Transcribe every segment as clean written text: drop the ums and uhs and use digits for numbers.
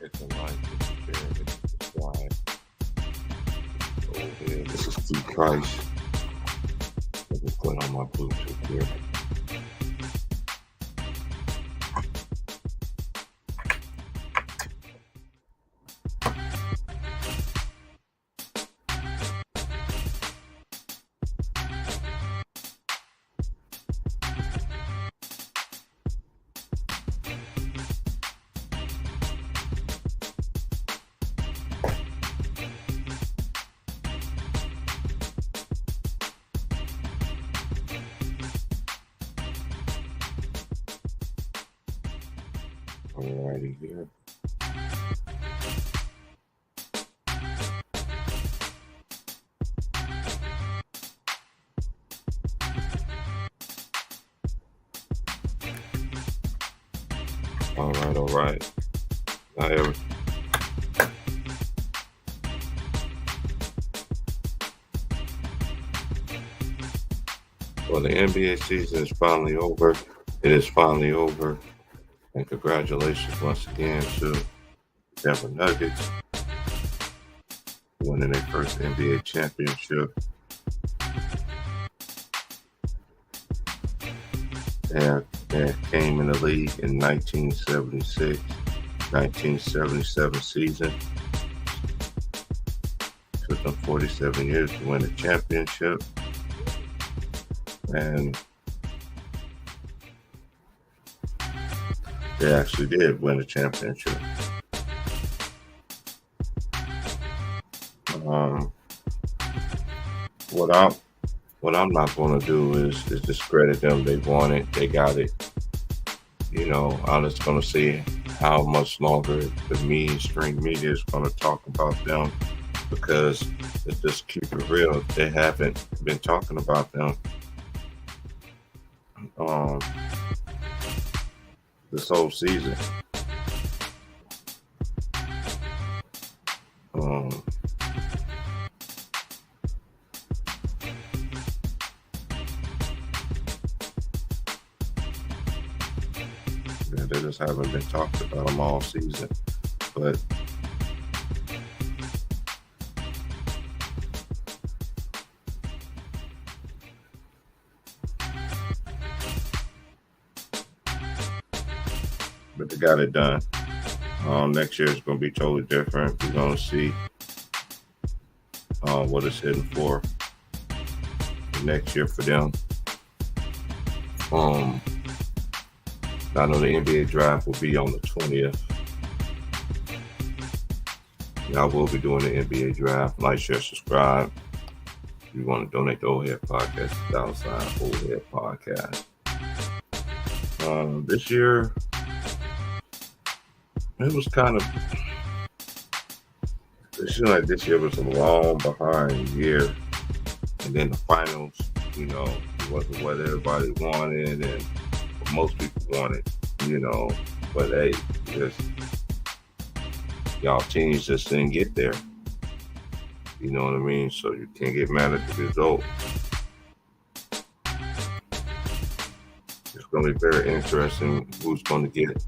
It's a light, it's a chair, it's a slide. Oh, yeah, this is Steve Price. Let me put on my Bluetooth here. Alrighty here. All right. Now, well, the NBA season is finally over. It is finally over. And congratulations once again to Denver Nuggets winning their first NBA championship. They came in the league in 1976, 1977 season. Took them 47 years to win the championship. And they actually did win the championship. What I'm not going to do is discredit them. They won it. They got it. You know, I'm just going to see how much longer the mainstream media is going to talk about them, because let's just keep it real. They haven't been talking about them this whole season. They just haven't been talking about them all season. But they got it done. Next year is going to be totally different. We're going to see what it's heading for next year for them. I know the NBA draft will be on the 20th. I will be doing the NBA draft. Like, share, subscribe. If you want to donate to Old Head Podcast, @ Old Head Podcast. This year, it was kind of. It seemed like this year was a long behind year, and then the finals, you know, it wasn't what everybody wanted and what most people wanted, you know. But hey, just y'all teams just didn't get there. You know what I mean? So you can't get mad at the result. It's going to be very interesting who's going to get it.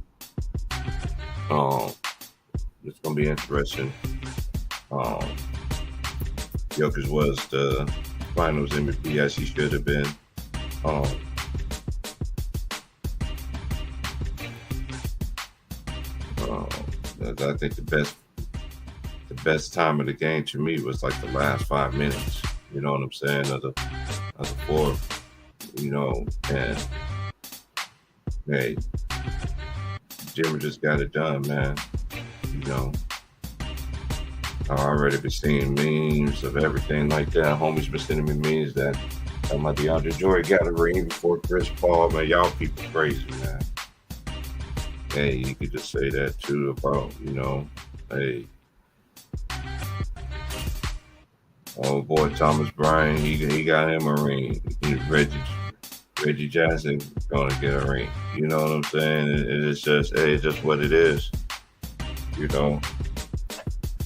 It's going to be interesting. Jokic was the finals MVP as he should have been. I think the best time of the game to me was like the last 5 minutes. You know what I'm saying? Of the fourth. You know, and hey, Jimmy just got it done, man. You know, I've already been seeing memes of everything like that. Homie's been sending me memes that my DeAndre Jordan got a ring before Chris Paul. Man, y'all people crazy, man. Hey, you could just say that too about, you know, hey, oh boy, Thomas Bryant, he got him a ring. Reggie Jackson gonna get a ring. You know what I'm saying? It's just, hey, it's just what it is. You know,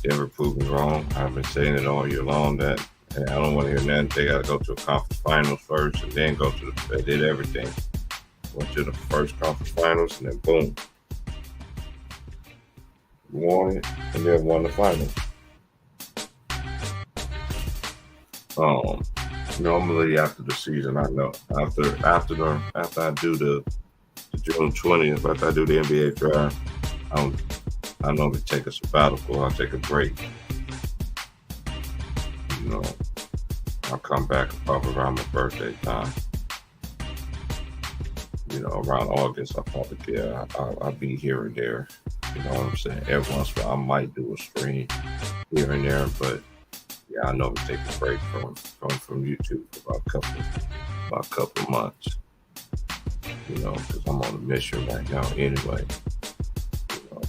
Denver proved me wrong. I've been saying it all year long that hey, I don't want to hear nothing. They got to go to a conference finals first and then go to they did everything. Went to the first conference finals and then boom. won it, and then won the finals. Um, Normally after the season, I know after I do the June 20th, after I do the NBA draft, I I normally take a sabbatical. I'll take a break. You know, I'll come back probably around my birthday time. Around August, I'll probably I'll be here and there. You know what I'm saying? Every once in a while, I might do a stream here and there, but yeah, I normally take a break from YouTube for about a couple months. Because I'm on a mission right now anyway. You know,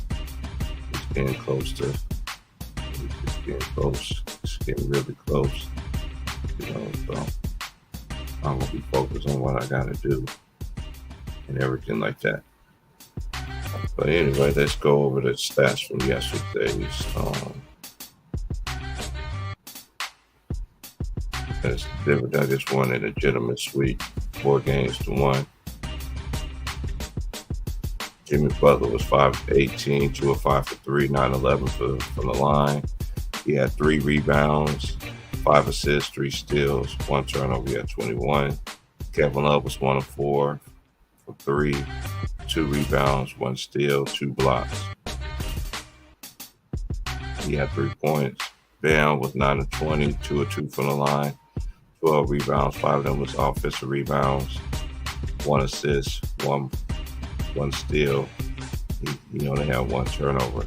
it's getting close to, it's getting close, it's getting really close. So I'm gonna be focused on what I gotta do and everything like that. But anyway, let's go over the stats from yesterday's. As the Denver Nuggets won a legitimate sweep, 4-1. Jimmy Butler was 5 of 18, 2 of 5 for 3, 9-11 from the line. He had 3 rebounds, 5 assists, 3 steals, 1 turnover. He had 21. Kevin Love was 1 of 4 for 3, 2 rebounds, 1 steal, 2 blocks. He had 3 points. Bam was 9 of 20, 2 of 2 from the line, 12 rebounds, 5 of them was offensive rebounds, 1 assist, 1 steal. He only had 1 turnover.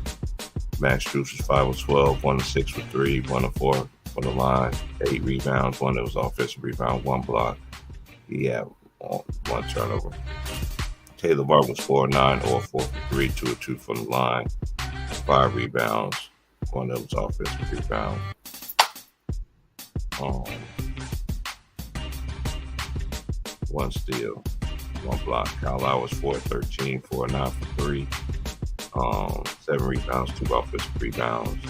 Max Strus was 5 of 12, 1 of 6 for 3, 1 of 4 from the line, 8 rebounds, 1 that was offensive rebound, 1 block. He had 1 turnover. Taylor Barton was 4 of 9, or 4 for 3, 2 of 2 from the line, 5 rebounds, 1 that was offensive rebound. 1 steal, 1 block. Kyle Lowry was 4 of 13, 4 of 9 for 3, 7 rebounds, 2 offensive rebounds.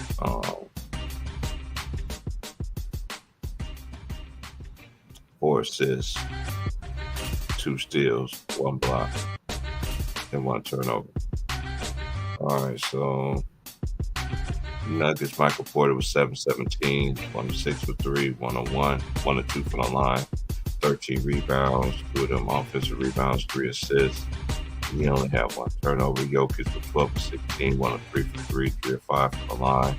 4 assists, 2 steals, 1 block, and 1 turnover. All right, so Nuggets, Michael Porter was 7-17, 1 of 6 for 3, 1 of 1, 1 of 2 from the line, 13 rebounds, 2 of them offensive rebounds, 3 assists. He only had 1 turnover. Jokic was 12 of 16, 1 of 3 for 3, 3 of 5 from the line.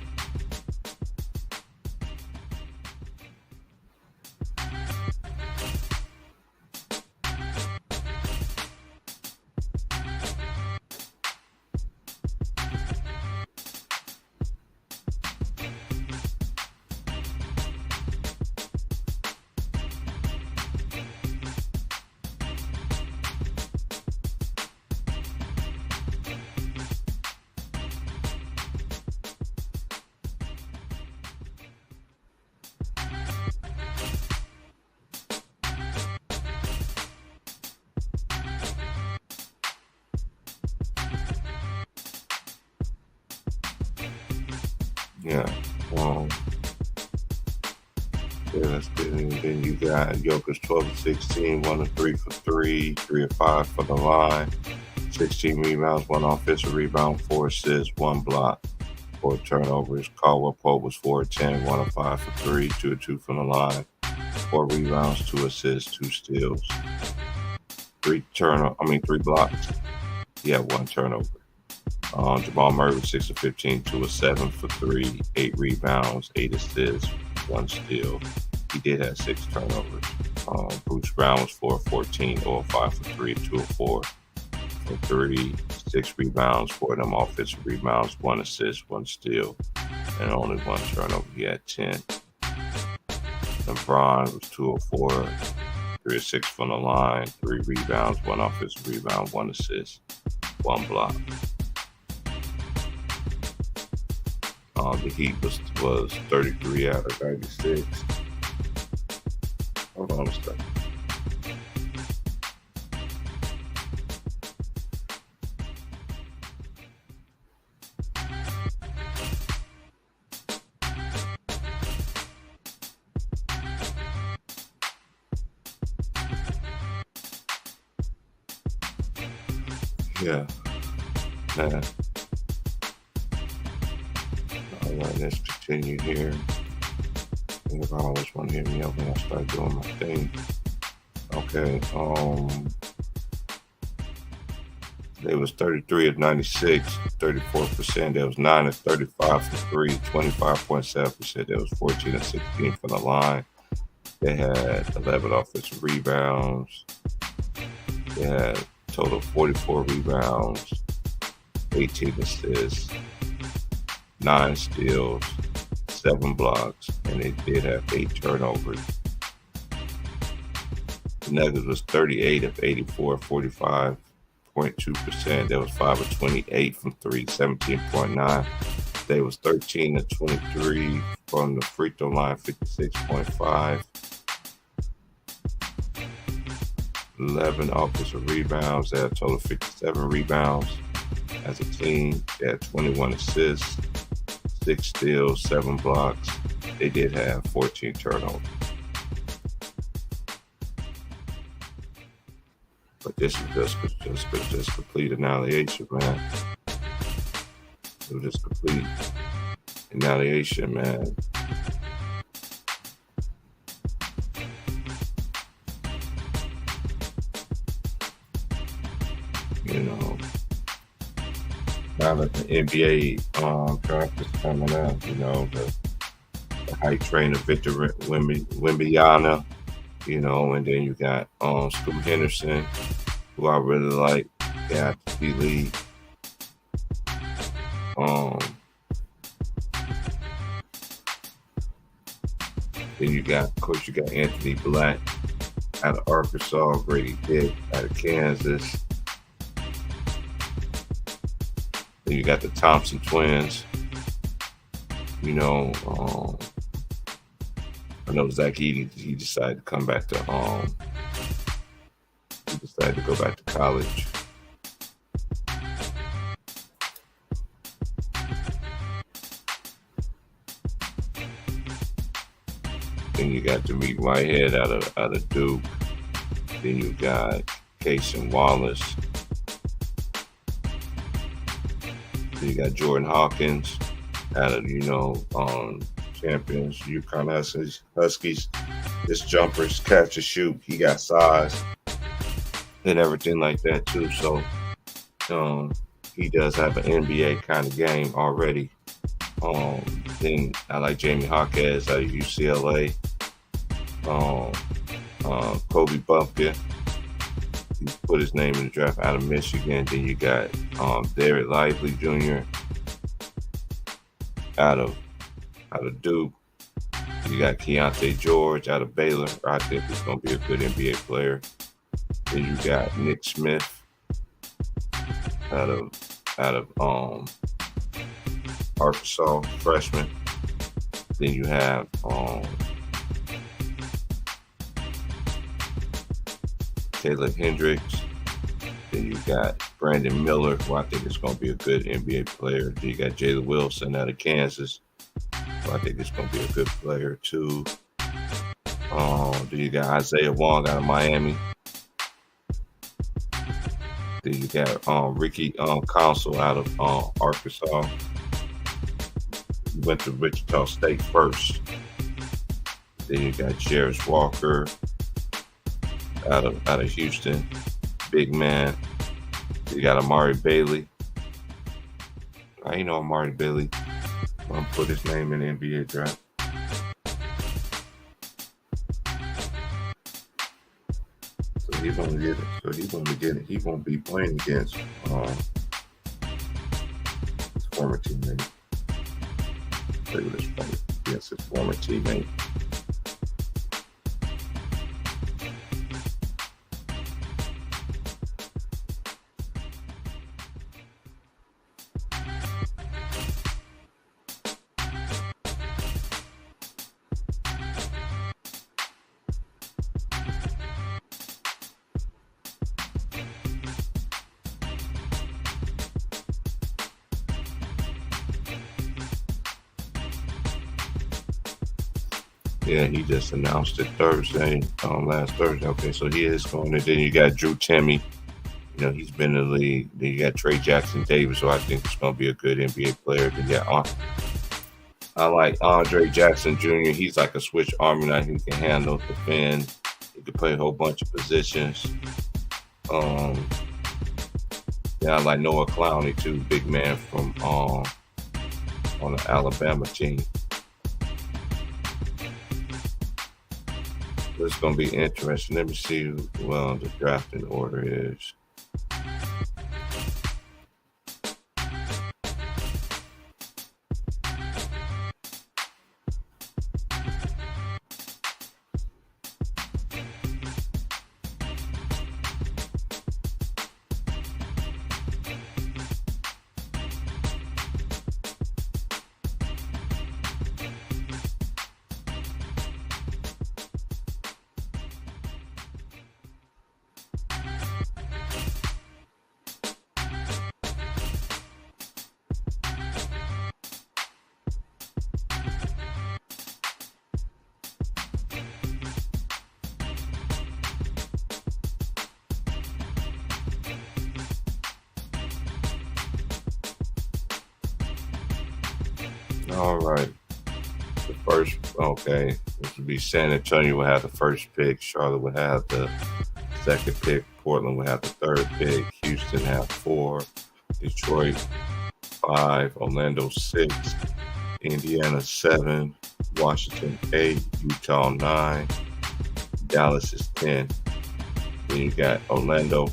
Yeah. That's good. And then you got Jokic 12 of 16, 1 of 3 for 3, 3 of 5 for the line, 16 rebounds, 1 offensive rebound, 4 assists, 1 block, 4 turnovers. Caldwell Pope was 4 of 10, 1 of 5 for 3, 2 of 2 from the line, 4 rebounds, 2 assists, 2 steals, 3 blocks. He had 1 turnover. Jamal Murray was 6 of 15, 2 of 7 for 3, 8 rebounds, 8 assists, 1 steal. He did have 6 turnovers. Bruce Brown was 4 of 14, 0 of 5 for 3, 2 of 4 for 3, 6 rebounds, 4 of them offensive rebounds, 1 assist, 1 steal, and only 1 turnover. He had 10. LeBron was 2 of 4, 3 of 6 from the line, 3 rebounds, 1 offensive rebound, 1 assist, 1 block. The Heat was 33 out of 96. Hold on a second. Yeah. All right, let's continue here. If I always want to hear me out when I start doing my thing. Okay. They was 33 of 96, 34%. That was 9 of 35 for three, 25.7%. That was 14 of 16 from the line. They had 11 offensive rebounds. They had total 44 rebounds, 18 assists, 9 steals, 7 blocks, and they did have 8 turnovers. The Nuggets was 38 of 84, 45.2%. That was 5 of 28 from 3, 17.9. They was 13 of 23 from the free throw line, 56.5. 11 offensive rebounds. They had a total of 57 rebounds. As a team, they had 21 assists, 6 steals, 7 blocks. They did have 14 turnovers. But this was just complete annihilation, man. It was just complete annihilation, man. You know, now that the NBA draft is coming up, you know, the hype train of Victor Wembanyama, you know, and then you got Scoot Henderson, who I really like, got the D-League. Then you got, of course, you got Anthony Black out of Arkansas, Grady Dick out of Kansas. Then you got the Thompson twins. You know, I know Zach Edey, he decided to come back to he decided to go back to college. Then you got Demetrius Whitehead out of Duke. Then you got Cason Wallace. Then you got Jordan Hawkins out of, you know, champions, UConn Huskies. His jumpers, catch and shoot. He got size and everything like that too. So he does have an NBA kind of game already. Then I like Jamie Hawkins out of UCLA. Kobe Bumpkin, he put his name in the draft out of Michigan. Then you got Derek Lively Jr. out of Duke. You got Keontae George out of Baylor. I think he's going to be a good NBA player. Then you got Nick Smith out of Arkansas, freshman. Then you have Taylor Hendricks. Then you got Brandon Miller, who I think is going to be a good NBA player. Then you got Jalen Wilson out of Kansas, who I think is going to be a good player too. Then you got Isaiah Wong out of Miami. Then you got Ricky Council out of Arkansas. He went to Wichita State first. Then you got Jarris Walker out of Houston, big man. You got Amari Bailey. You know Amari Bailey. I'm gonna put his name in the NBA draft. So he's gonna get it. He won't be playing against his former teammate. Play with his former teammate. Yeah, he just announced it Thursday, last Thursday. Okay, so he is going. And then you got Drew Timme. You know, he's been in the league. Then you got Trey Jackson Davis, who I think is going to be a good NBA player. Then you got I like Andre Jackson Jr. He's like a switch army now. He can handle, defend. He can play a whole bunch of positions. Um, yeah, I like Noah Clowney too, big man from on the Alabama team. It's gonna be interesting. Let me see who the drafting order is. All right. The first, okay. This would be San Antonio would have the first pick. Charlotte would have the second pick. Portland would have the third pick. Houston have 4. Detroit 5. Orlando 6. Indiana 7. Washington 8. Utah 9. Dallas is 10. Then you got Orlando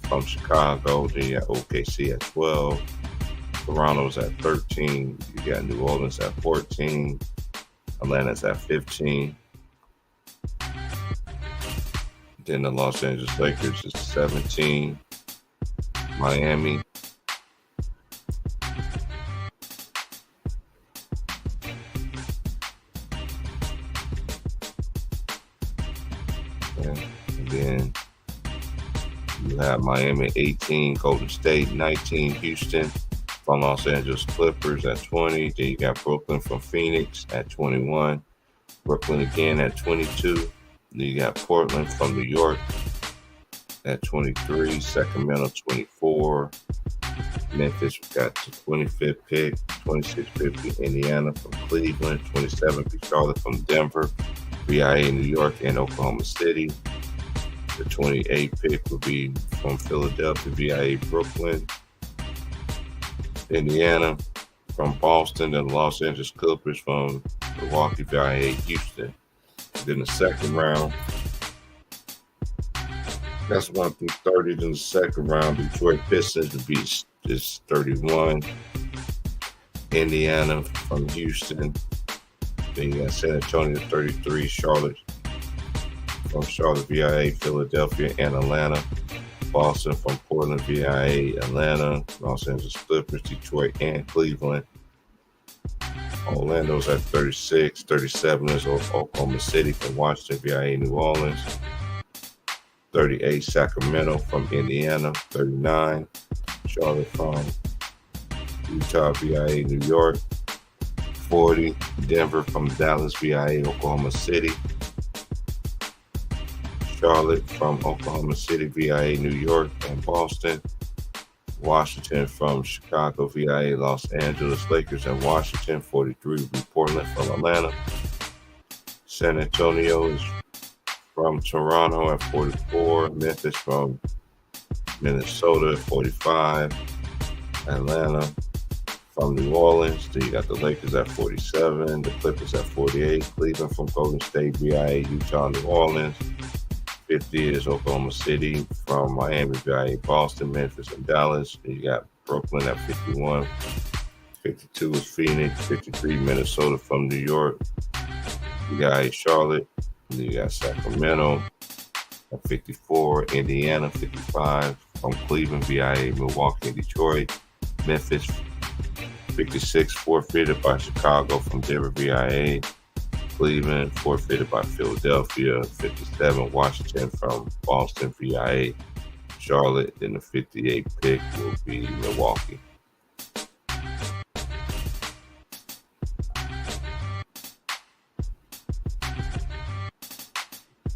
from Chicago. Then you got OKC at 12. Toronto's at 13. You got New Orleans at 14. Atlanta's at 15. Then the Los Angeles Lakers is 17. Miami. And then you have Miami 18, Golden State 19, Houston from Los Angeles Clippers at 20. Then you got Brooklyn from Phoenix at 21. Brooklyn again at 22. Then you got Portland from New York at 23. Sacramento 24. Memphis got the 25th pick. 26th pick Indiana from Cleveland. 27th pick Charlotte from Denver. VIA New York and Oklahoma City. The 28th pick would be from Philadelphia, VIA Brooklyn. Indiana from Boston, and the Los Angeles Clippers from Milwaukee, VIA Houston. Then the second round, that's 1 through 30. Then the second round, Detroit Pistons would be just 31. Indiana from Houston. Then you got San Antonio 33, Charlotte from Charlotte, VIA, Philadelphia, and Atlanta. Boston from Portland, VIA, Atlanta, Los Angeles Clippers, Detroit, and Cleveland. Orlando's at 36. 37 is Oklahoma City from Washington, VIA, New Orleans. 38, Sacramento from Indiana. 39, Charlotte from Utah, VIA, New York. 40, Denver from Dallas, VIA, Oklahoma City. Charlotte from Oklahoma City, VIA, New York, and Boston. Washington from Chicago, VIA, Los Angeles Lakers, and Washington. 43 would be Portland from Atlanta. San Antonio is from Toronto at 44. Memphis from Minnesota at 45. Atlanta from New Orleans. Then you got the Lakers at 47. The Clippers at 48. Cleveland from Golden State, VIA, Utah, New Orleans. 50 is Oklahoma City from Miami, VIA, Boston, Memphis, and Dallas. Then you got Brooklyn at 51. 52 is Phoenix. 53, Minnesota from New York. VIA, Charlotte. Then you got Sacramento at 54. Indiana, 55 from Cleveland, VIA, Milwaukee, and Detroit. Memphis, 56, forfeited by Chicago from Denver, VIA. Cleveland, forfeited by Philadelphia. 57, Washington from Boston, VIA. Charlotte, then the 58th pick will be Milwaukee.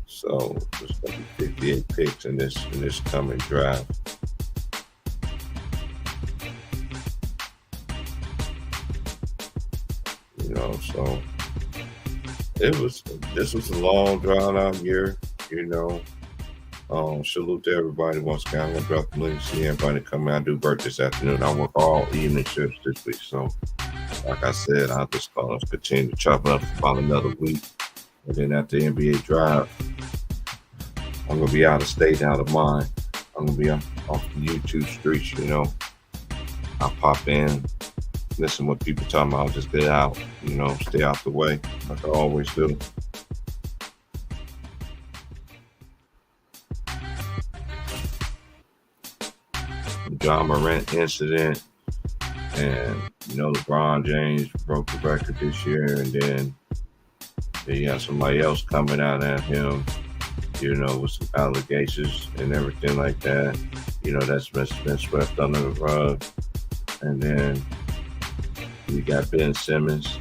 So there's going to be 58 picks in this coming draft. So this was a long drawn out year, Salute to everybody once again. I'm gonna drop the link, see everybody come out, do birth this afternoon. I work all evening shifts this week. So like I said, I'll just continue to chop up for about another week. And then after the NBA drive, I'm gonna be out of state, out of mind. I'm gonna be off the YouTube streets, I'll pop in, listen what people talking about, just get out, stay out the way, like I always do. Ja Morant incident, and LeBron James broke the record this year, and then you got somebody else coming out at him, with some allegations and everything like that. That's been swept under the rug. And then we got Ben Simmons,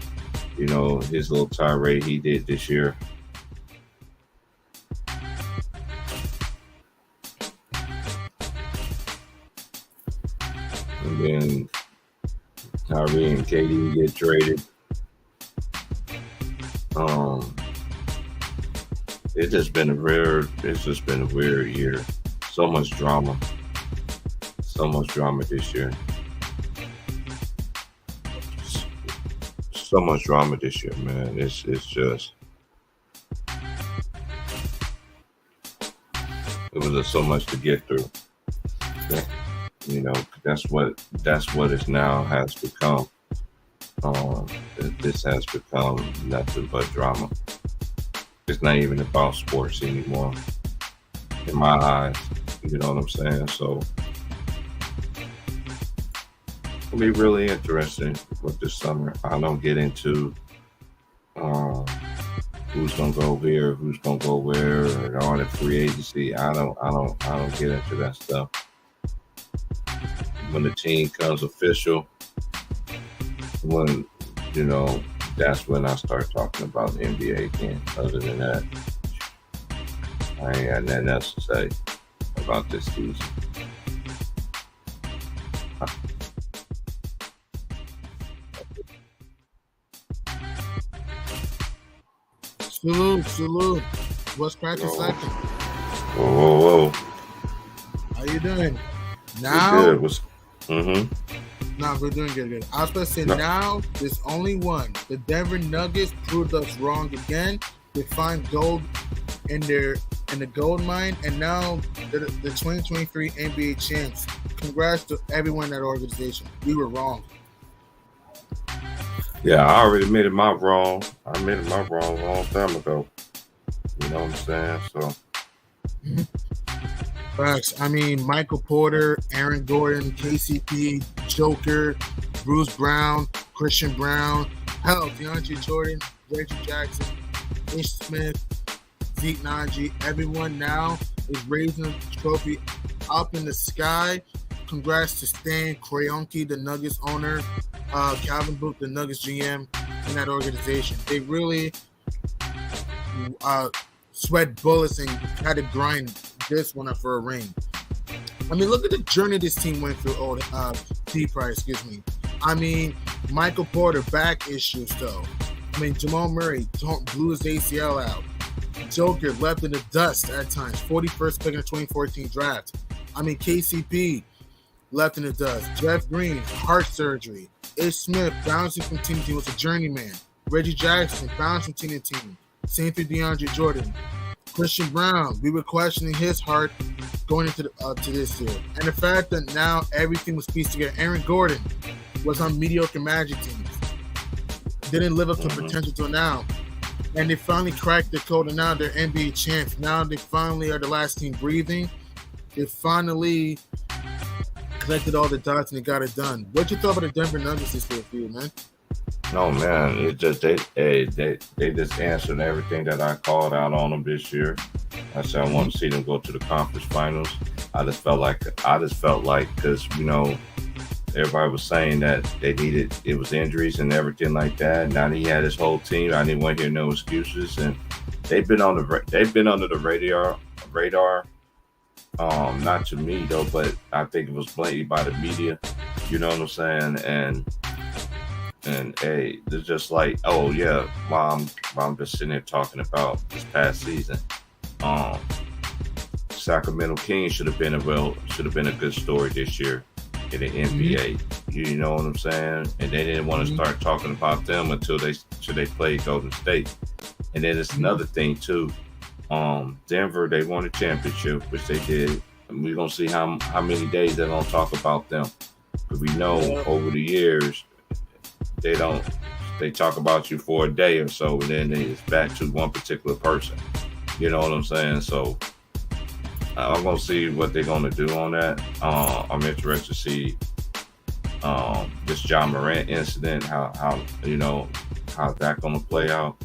his little tirade he did this year. And then Kyrie and KD get traded. It's just been a weird year. So much drama this year. So much drama this year, man. It's just, it was just so much to get through. That's what it now has become. This has become nothing but drama. It's not even about sports anymore, in my eyes. You know what I'm saying? So it'll be really interesting with this summer. I don't get into who's gonna go here, who's gonna go where, and all the free agency. I don't get into that stuff. When the team comes official, that's when I start talking about the NBA again. Other than that, I ain't got nothing else to say about this season. Salute. What's cracking second? Whoa. How you doing? Now? No, we're doing good. I was supposed to say now there's only one. The Denver Nuggets proved us wrong again. They find gold in the gold mine, and now the 2023 NBA champs. Congrats to everyone in that organization. We were wrong. Yeah, I already admitted my wrong. I admitted my wrong a long time ago. You know what I'm saying? So. Facts. I mean, Michael Porter, Aaron Gordon, KCP, Joker, Bruce Brown, Christian Brown, hell, DeAndre Jordan, Reggie Jackson, Ish Smith, Zeke Naji. Everyone now is raising the trophy up in the sky. Congrats to Stan Kroenke, the Nuggets owner, Calvin Booth, the Nuggets GM in that organization. They really sweat bullets and had to grind this one up for a ring. I mean, look at the journey this team went through. T-Price, I mean, Michael Porter, back issues though. I mean, Jamal Murray blew his ACL out. Joker left in the dust at times. 41st pick in the 2014 draft. I mean, KCP left in the dust. Jeff Green, heart surgery. Ish Smith bouncing from team to team, was a journeyman. Reggie Jackson bouncing from team to team. Same for DeAndre Jordan. Christian Brown, we were questioning his heart going into to this year. And the fact that now everything was pieced together. Aaron Gordon was on mediocre Magic teams. Didn't live up to potential till now. And they finally cracked the code, and now they're NBA champs. Now they finally are the last team breathing. They finally collected all the dots and they got it done. What you thought about the Denver Nuggets this year for you, man? No, man, it just they just answered everything that I called out on them this year. I said I want to see them go to the conference finals. I just felt like because everybody was saying that it was injuries and everything like that. Now he had his whole team. I didn't want to hear no excuses, and they've been under the radar. Not to me though, but I think it was blatantly by the media. You know what I'm saying? And And hey, they're just like, oh yeah, while I'm just sitting there talking about this past season. Um, Sacramento Kings should have been a good story this year in the NBA. You know what I'm saying? And they didn't want to start talking about them until they played Golden State. And then it's another thing too. Denver, they won a championship, which they did. And we're gonna see how many days they're gonna talk about them. But we know over the years they don't. They talk about you for a day or so, and then it's back to one particular person. You know what I'm saying? So I'm gonna see what they're gonna do on that. I'm interested to see this Ja Morant incident, how you know how's that gonna play out.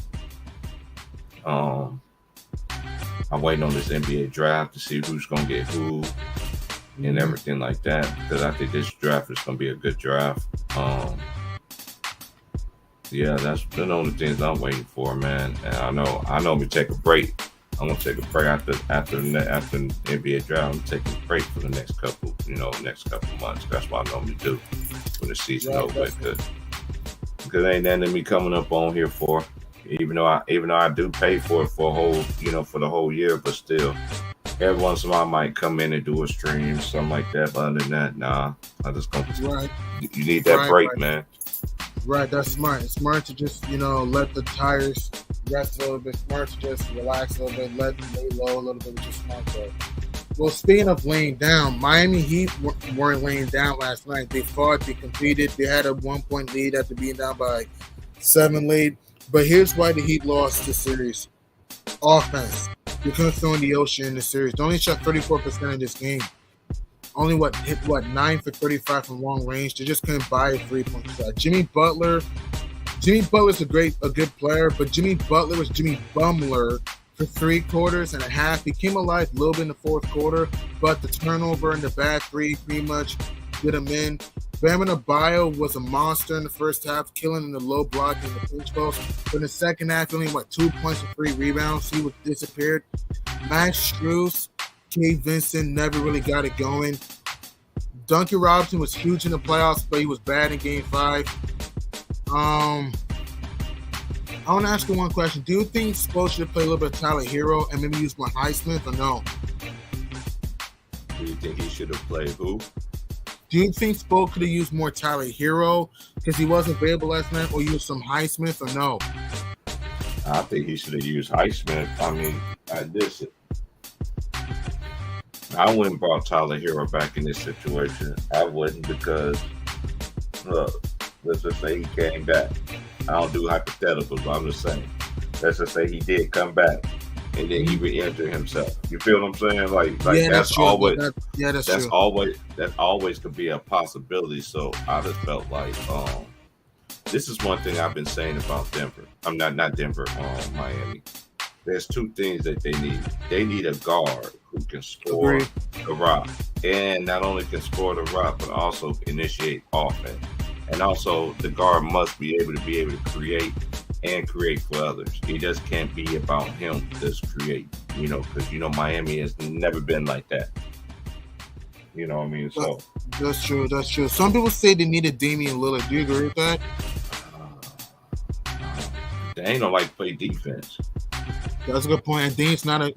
I'm waiting on this NBA draft to see who's gonna get who and everything like that, because I think this draft is gonna be a good draft. Yeah, that's the only things I'm waiting for, man. And I know we take a break. I'm gonna take a break after the NBA draft. I'm taking a break for the next couple months. That's what I normally do when the season over. Because ain't nothing to me coming up on here for. Even though I do pay for it for a whole, for the whole year, but still, every once in a while I might come in and do a stream, something like that. But other than that, nah, I just gonna. Right. You need that break, man. Right, that's smart. It's smart to just, let the tires rest a little bit. Smart to just relax a little bit, lay low a little bit, which is smart. Well, speaking of laying down, Miami Heat weren't laying down last night. They fought, they competed. They had a 1-point lead after being down by 7 late. But here's why the Heat lost the series. Offense. They couldn't throw in the ocean in the series. They only shot 34% of this game. Only hit 9 for 35 from long range. They just couldn't buy a 3-point shot. Jimmy Butler's a good player, but Jimmy Butler was Jimmy Bumler for 3 quarters and a half. He came alive a little bit in the fourth quarter, but the turnover and the bad 3 pretty much did him in. Bam Adebayo was a monster in the first half, killing in the low block and the pinch post. But in the second half, only 2 points and 3 rebounds. He disappeared. Max Strus, K. Vincent never really got it going. Duncan Robinson was huge in the playoffs, but he was bad in Game 5. I want to ask you one question. Do you think Spo should play a little bit of Tyler Hero and maybe use more Highsmith or no? Do you think he should have played who? Do you think Spo could have used more Tyler Hero because he wasn't available last night, or use some Highsmith or no? I think he should have used Highsmith. I mean, I wouldn't brought Tyler Hero back in this situation. I wouldn't, because look, let's just say he came back. I don't do hypotheticals, but I'm just saying. Let's just say he did come back and then he re-entered himself. You feel what I'm saying? Like that's always that always could be a possibility. So I just felt like this is one thing I've been saying about Denver. I'm not Denver, Miami. There's 2 things that they need. They need a guard who can score the rock, and not only can score the rock, but also initiate offense. And also, the guard must be able to create for others. He just can't be about him just create, because Miami has never been like that. You know what I mean? So that's true. Some people say they needed Damian Lillard. Do you agree with that? They don't like play defense. That's a good point. And Dame's not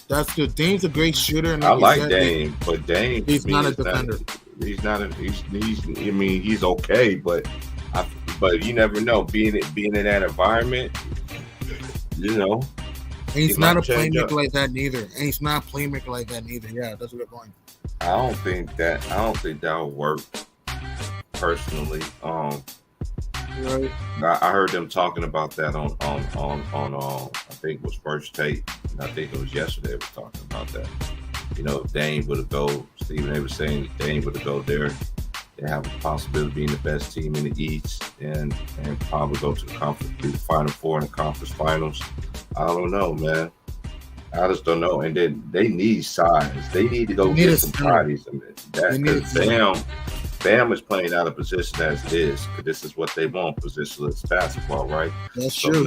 that's good. Dame's a great shooter. And I like Dame, but Dame, he's not a defender. He's okay, but you never know. Being in that environment, And he's not a playmaker like that neither. Yeah, that's a good point. I don't think that'll work personally. Right. I heard them talking about that on I think it was First Take, and I think it was yesterday we were talking about that. If Dame would have go, Stephen A was saying if Dame would have go there, they have a possibility of being the best team in the East and probably go to the conference, be the Final Four in the conference finals. I don't know, man. I just don't know. And then they need size. They need to go get some bodies. Bam is playing out of position as it is, because this is what they want, positionless basketball, right? That's true.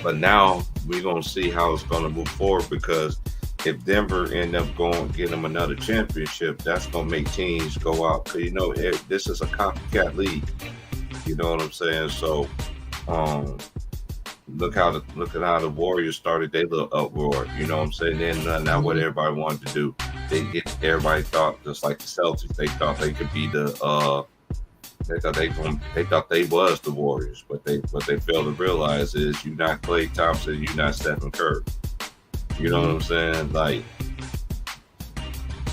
But now we're going to see how it's going to move forward, because if Denver end up getting them another championship, that's going to make teams go out. Because, this is a copycat league. You know what I'm saying? So, look at how the Warriors started their little uproar. You know what I'm saying? Then now what everybody wanted to do, everybody thought just like the Celtics, they thought they could be the they thought they was the Warriors, but they failed to realize is you're not Klay Thompson, you're not Stephen Curry. You know what I'm saying? Like,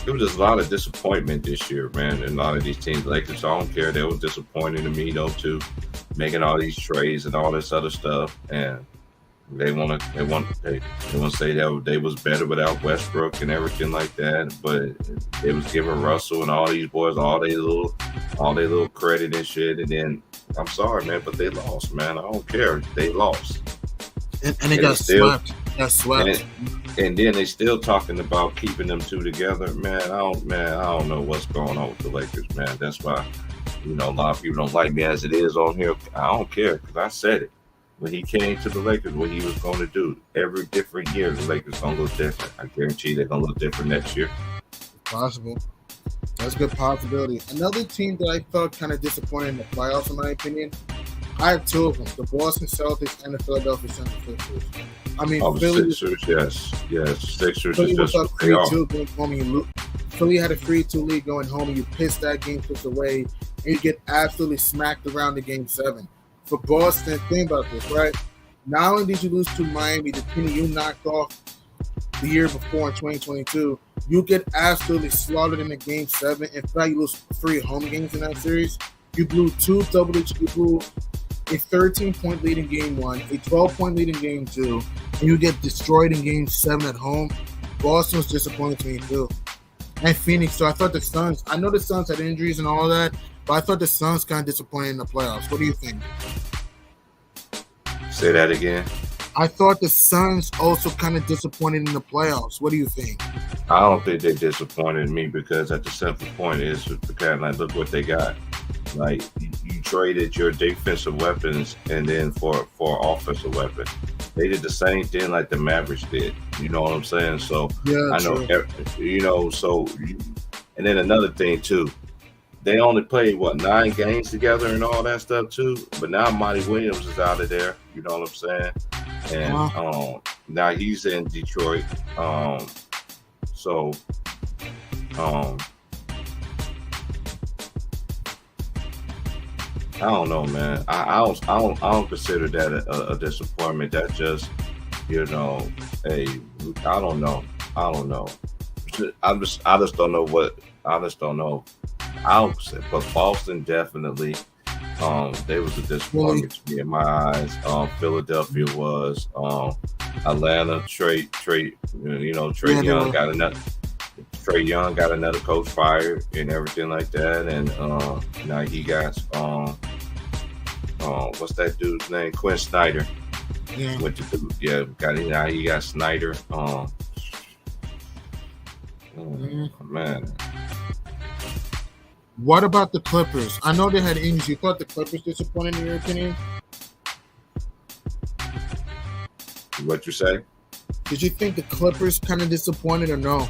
there was just a lot of disappointment this year, man, in a lot of these teams. Lakers, I don't care. They were disappointing to me, though, too, making all these trades and all this other stuff. And they want to say that they was better without Westbrook and everything like that. But they was giving Russell and all these boys all their little credit and shit. And then, I'm sorry, man, but they lost, man. I don't care. They lost. And they got swept. And then they still talking about keeping them two together. Man, I don't know what's going on with the Lakers, man. That's why, a lot of people don't like me as it is on here. I don't care, because I said it. When he came to the Lakers, what he was going to do. Every different year, the Lakers going to look different. I guarantee they're going to look different next year. Possible. That's a good possibility. Another team that I thought kind of disappointed in the playoffs, in my opinion, I have two of them, the Boston Celtics and the Philadelphia 76ers. I mean, Philly, Sixers, yes. Sixers Philly is was just up what they are. 3-2 going home, and Philly had a 3-2 lead going home, and you pissed that game 6 away, and you get absolutely smacked around in Game 7. For Boston, think about this, right? Not only did you lose to Miami, the team you knocked off the year before in 2022, you get absolutely slaughtered in the Game 7. In fact, you lose 3 home games in that series. You blew 2 double-digit. You blew a 13-point lead in Game 1, a 12-point lead in Game 2, and you get destroyed in Game 7 at home. Boston was disappointing to me, too. And Phoenix, so I thought the Suns, I know the Suns had injuries and all that, but I thought the Suns kind of disappointed in the playoffs. What do you think? Say that again. I thought the Suns also kind of disappointed in the playoffs. What do you think? I don't think they disappointed me, because at the simple point is because, like, look what they got. Like, you traded your defensive weapons and then for offensive weapon. They did the same thing like the Mavericks did. You know what I'm saying? So yeah, I know, and then another thing too, they only played 9 games together and all that stuff too. But now Monty Williams is out of there. You know what I'm saying? And now he's in Detroit. I don't know, man. I don't consider that a disappointment. That's just, I don't know. I just don't know what. I just don't know. But Boston definitely, they was a disappointment to me in my eyes. Philadelphia was. Atlanta, Trey Young got another. Trae Young got another coach fired and everything like that, and now he got what's that dude's name? Quinn Snyder. Yeah. Now he got Snyder. Man. What about the Clippers? I know they had injuries. You thought the Clippers disappointed in your opinion? What you say? Did you think the Clippers kind of disappointed or no?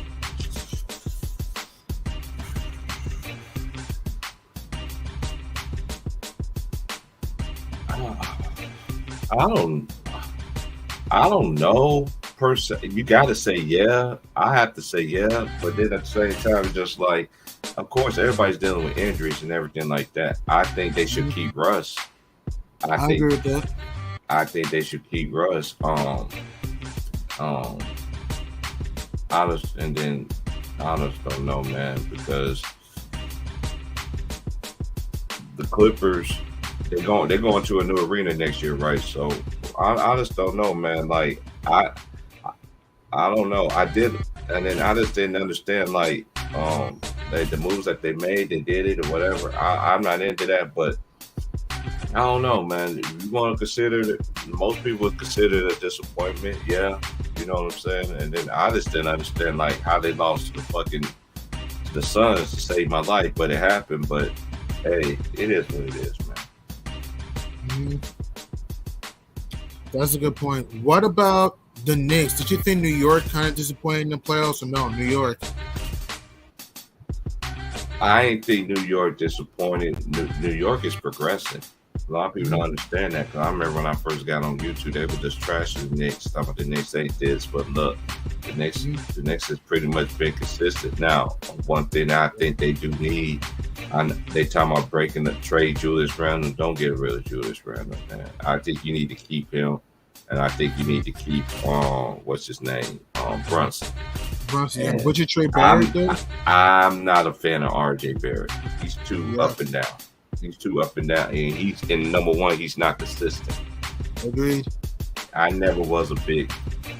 I don't know per se. You got to say yeah. I have to say yeah, but then at the same time, it's just like, of course, everybody's dealing with injuries and everything like that. I think they should keep Russ. I agree with that. I think they should keep Russ. I just don't know, man, because the Clippers, they're going to a new arena next year, right? So I just don't know, man. Like I don't know. I just didn't understand, like, the moves that they made. They did it or whatever. I'm not into that, but I don't know, man. You want to consider it? Most people would consider it a disappointment. Yeah, you know what I'm saying. And then I just didn't understand, like, how they lost to the Suns to save my life, but it happened. But hey, it is what it is, man. Mm-hmm. That's a good point. What about the Knicks? Did you think New York kind of disappointed in the playoffs or no? New York. I ain't think New York disappointed. New York is progressing. A lot of people don't understand that. Cause I remember when I first got on YouTube, they were just trashing the Knicks, talking about the Knicks ain't this, but look, the Knicks has pretty much been consistent. Now, one thing I think they do need, they talking about breaking the trade Julius Randle. Don't get rid of Julius Randle, man. I think you need to keep him, and I think you need to keep what's his name, Brunson. And would you trade Barrett? I'm not a fan of RJ Barrett. He's too up and down. He's too up and down, and he's in number one. He's not consistent. Agreed. I never was a big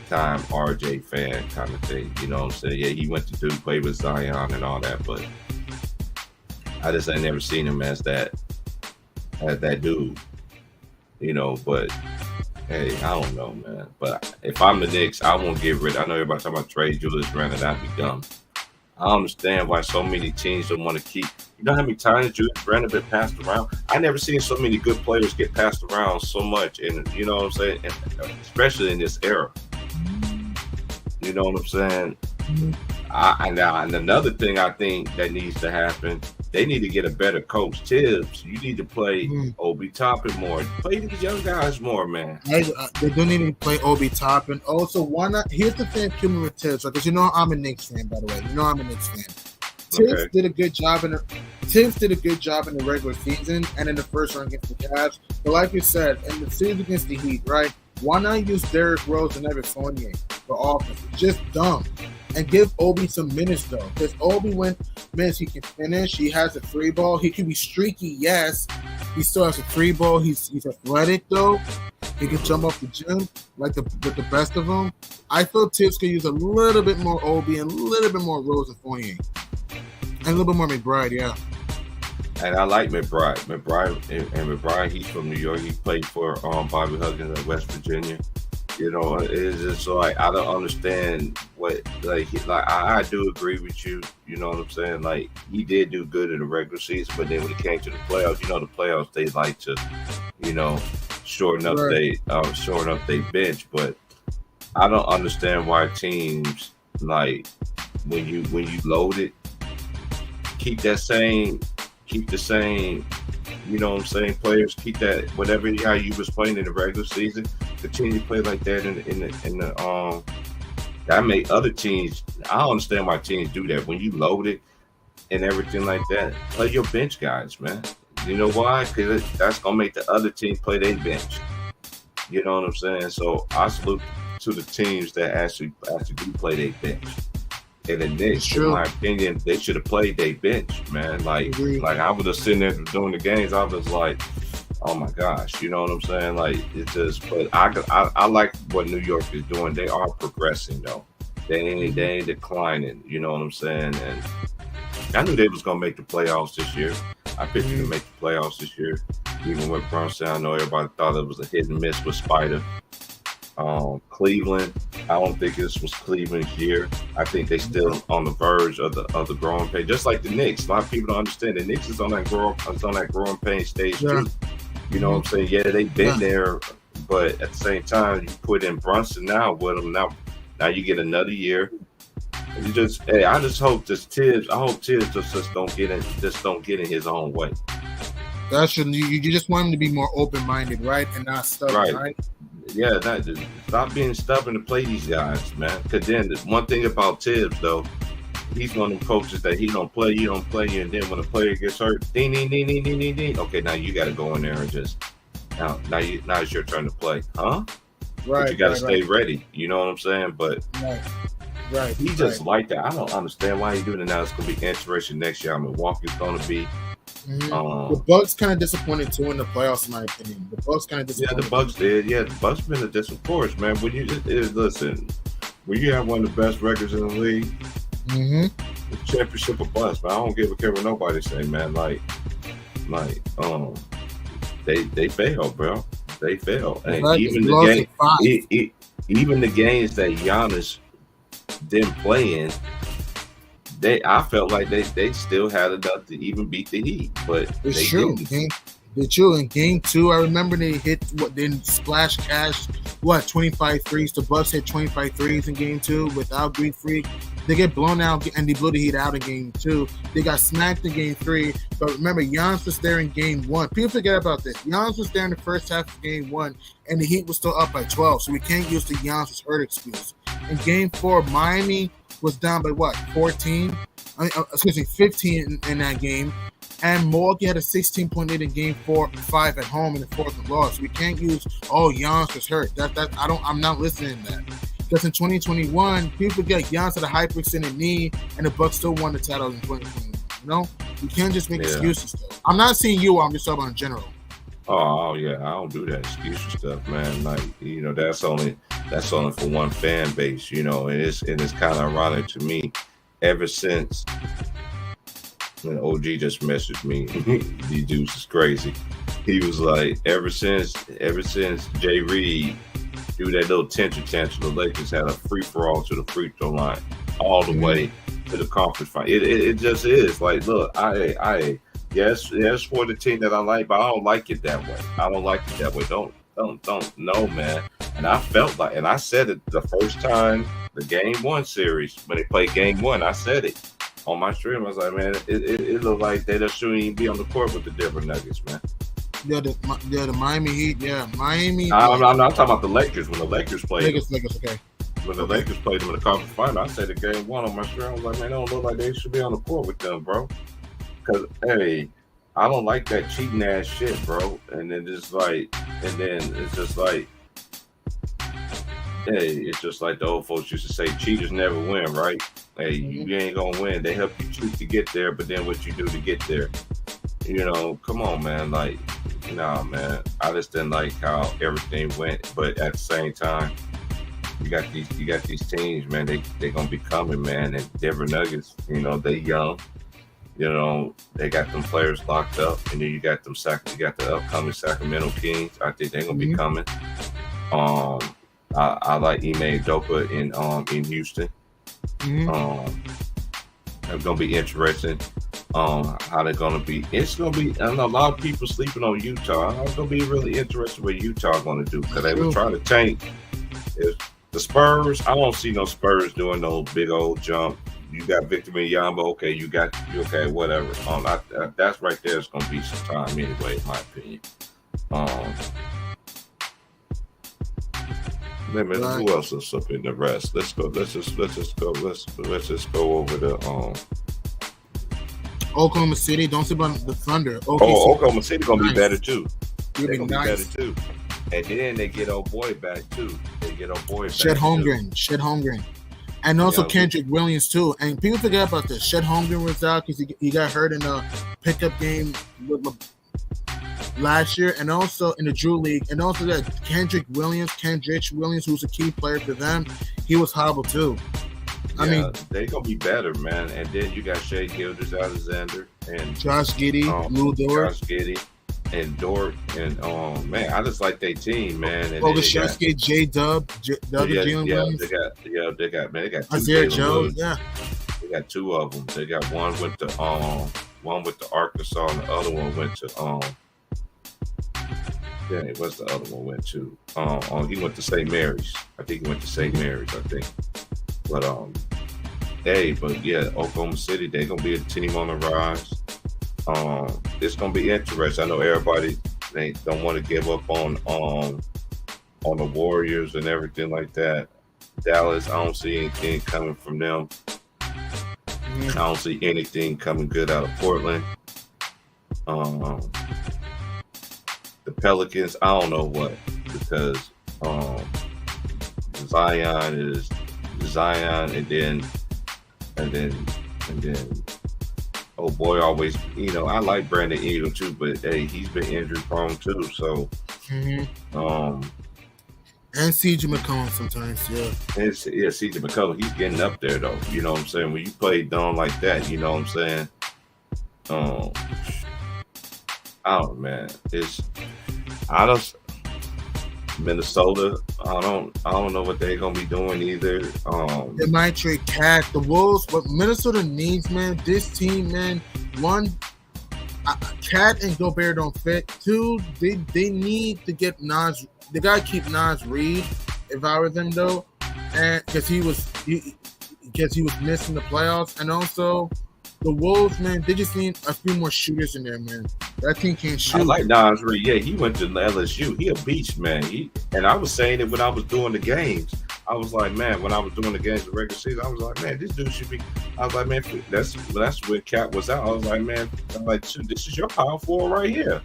time RJ fan kind of thing. You know what I'm saying? Yeah, he went to Duke, played with Zion and all that, but I just ain't never seen him as that dude. You know, but hey, I don't know, man. But if I'm the Knicks, I won't get rid. I know everybody talking about trade Julius Randle. That'd be dumb. I understand why so many teams don't want to keep. You know how many times Julius Randle been passed around? I never seen so many good players get passed around so much, and you know what I'm saying, and especially in this era. You know what I'm saying? And another thing I think that needs to happen, they need to get a better coach. Tibbs, you need to play Obi Toppin more. Play these young guys more, man. They do need to play Obi Toppin. Also, why not? Here's the thing, with Tibbs, because you know I'm a Knicks fan, by the way. You know I'm a Knicks fan. Tibbs did a good job in the regular season and in the first round against the Cavs. But like you said, in the series against the Heat, right? Why not use Derrick Rose and Evan Fournier for offense? It's just dumb. And give Obi some minutes, though. Because Obi, when minutes he can finish, he has a free ball. He can be streaky, yes. He still has a free ball. He's athletic, though. He can jump off the gym with the best of them. I feel Tibbs could use a little bit more Obi and a little bit more Rose and Fournier. And a little bit more McBride, yeah. And I like McBride. McBride, he's from New York. He played for Bobby Huggins in West Virginia. You know, it's just like I don't understand what I do agree with you. You know what I'm saying? Like he did do good in the regular season, but then when it came to the playoffs, you know, the playoffs they like to, you know, shorten up they bench. But I don't understand why teams like when you load it, keep the same, you know what I'm saying, players, keep that whatever how you was playing in the regular season, continue to play like that in the that make other teams. I don't understand why teams do that. When you load it and everything like that, play your bench guys, man. You know why? Because that's gonna make the other team play their bench. You know what I'm saying? So I salute to the teams that actually do play their bench. And the Knicks, in my opinion, they should have played their bench, man. Like I was just sitting there doing the games. I was like, oh my gosh, you know what I'm saying? Like it just. But I like what New York is doing. They are progressing though. They ain't declining. You know what I'm saying? And I knew they was gonna make the playoffs this year. I picked them to make the playoffs this year. Even with Brunson, I know everybody thought it was a hit and miss with Spider. Cleveland, I don't think this was Cleveland's year. I think they still on the verge of the growing pain, just like the Knicks. A lot of people don't understand the Knicks is on that growing pain stage too. You know what I'm saying? Yeah, they've been there, but at the same time, you put in Brunson now with them. Now you get another year. I just hope Tibbs just don't get in his own way. That's you just want him to be more open-minded, right, and not stubborn, right? Yeah, stop being stubborn to play these guys, man. Because then the one thing about Tibbs, though, he's one of them coaches that he don't play, you, and then when a player gets hurt, ding, ding, ding, ding, ding, ding, ding. Okay, now you got to go in there and just now it's your turn to play, huh? Right. But you got to stay ready. You know what I'm saying? But right, he just like that. I don't understand why he's doing it now. It's gonna be interesting next year. Milwaukee's gonna be. The Bucks kind of disappointed too in the playoffs, in my opinion. The Bucks kind of disappointed. Yeah, the Bucks did. Yeah, the Bucks been a disappointment, man. When you have one of the best records in the league, the championship or bust. But I don't give a care what nobody say, man. They fail, bro. They fail, and even the games that Giannis didn't play in. I felt like they still had enough to even beat the Heat, but it's they true. didn't. It's true. In game 2, I remember they hit splash cash 25 threes. The Bucks hit 25 threes in game 2 without Greek Freak. They get blown out and they blew the Heat out in game 2. They got smacked in game 3. But remember, Giannis was there in game 1. People forget about this. Giannis was there in the first half of game 1, and the Heat was still up by 12. So we can't use the Giannis was hurt excuse. In game 4, Miami was down by what? 14? 15 in that game. And Milwaukee had a 16.8 in game 5 at home in the fourth and loss. We can't use, Giannis was hurt. I'm not listening to that. Because in 2021, people forget Giannis had a hyperextended knee, and the Bucks still won the title in 2021. You know, you can't just make excuses. Though. I'm not saying you. I'm just talking about in general. Oh yeah, I don't do that excuse stuff, man. Like that's only for one fan base, and it's kind of ironic to me. Ever since when OG just messaged me, these dudes is crazy. He was like, ever since Jay Reed do that little tantrum, the Lakers had a free for all to the free throw line, all the way to the conference final. It just is like, look, I yes for the team that I like, but I don't like it that way. I don't like it that way. Don't no, man. And I felt like, and I said it the first time the game 1 series when they played game 1. I said it on my stream. I was like, man, it looked like they just shouldn't even be on the court with the Denver Nuggets, man. Yeah, the Miami Heat. Yeah, Miami. I'm not talking about the Lakers. When the Lakers played, Lakers, okay. When the Lakers played them in the conference final, I said the game 1 on my stream. I was like, man, they don't look like they should be on the court with them, bro. Because hey, I don't like that cheating ass shit, bro. And then it's just like, hey, it's just like the old folks used to say, cheaters never win, right? Hey, you ain't gonna win. They help you cheat to get there, but then what you do to get there? Come on, man. Like, nah, man. I just didn't like how everything went. But at the same time, you got these teams, man. They gonna be coming, man. And Denver Nuggets, they young. They got them players locked up, and then you got the upcoming Sacramento Kings. I think they're gonna be coming. I like Ime Udoka in Houston. It's gonna be interesting. How they're gonna be. It's gonna be. I know a lot of people sleeping on Utah. It's gonna be really interesting what Utah gonna do because they were trying to tank. The Spurs, I don't see no Spurs doing no big old jump. You got Victor Wembanyama, okay, you okay, whatever. That's right there. It's gonna be some time anyway, in my opinion. Who else is up in the rest? Let's just go over the Oklahoma City. Don't sleep on the Thunder. Oklahoma City gonna be better too. They're gonna be better too. And then they get old boy back too. Shed Holmgren. And also Kendrick Williams too. And people forget about this. Shed Holmgren was out because he got hurt in a pickup game last year, and also in the Drew League. And also that Kendrick Williams, who's a key player for them, he was hobbled too. I mean, they gonna be better, man. And then you got Shai Gilgeous-Alexander and Josh Giddey, Lou Dort. Josh Giddey and Dort, and man, I just like their team, man. And Shevsky, J-Dub, Jalen Williams. They got two Isaiah Jones, They got two of them. They got one with the Arkansas, and the other one went to what's the other one went to? He went to St. Mary's. I think he went to St. Mary's. But Oklahoma City, they're gonna be a team on the rise. It's gonna be interesting. I know everybody they don't want to give up on the Warriors and everything like that. Dallas, I don't see anything coming from them. I don't see anything coming good out of Portland. The Pelicans, I don't know what, because Zion and then oh boy, always, I like Brandon Ingram too, but hey, he's been injury prone too, so and CJ McCollum sometimes, CJ McCollum, he's getting up there though. You know what I'm saying? When you play Don like that, you know what I'm saying? Minnesota, I don't know what they're gonna be doing either. They might trade Cat. The Wolves, what Minnesota needs, man, this team, man, one, Cat and Gobert don't fit. Two, they need to get Naz. They gotta keep Naz Reid if I were them though, and because because he was missing the playoffs. And also, the Wolves, man, they just need a few more shooters in there, man. That team can't shoot. I like Nas Reed. Yeah, he went to LSU. He a beast, man. And I was saying it when I was doing the games. I was like, man, when I was doing the games the regular season, I was like, man, this dude should be. I was like, man, that's when Cap was out. I was like, man, shoot, this is your power forward right here.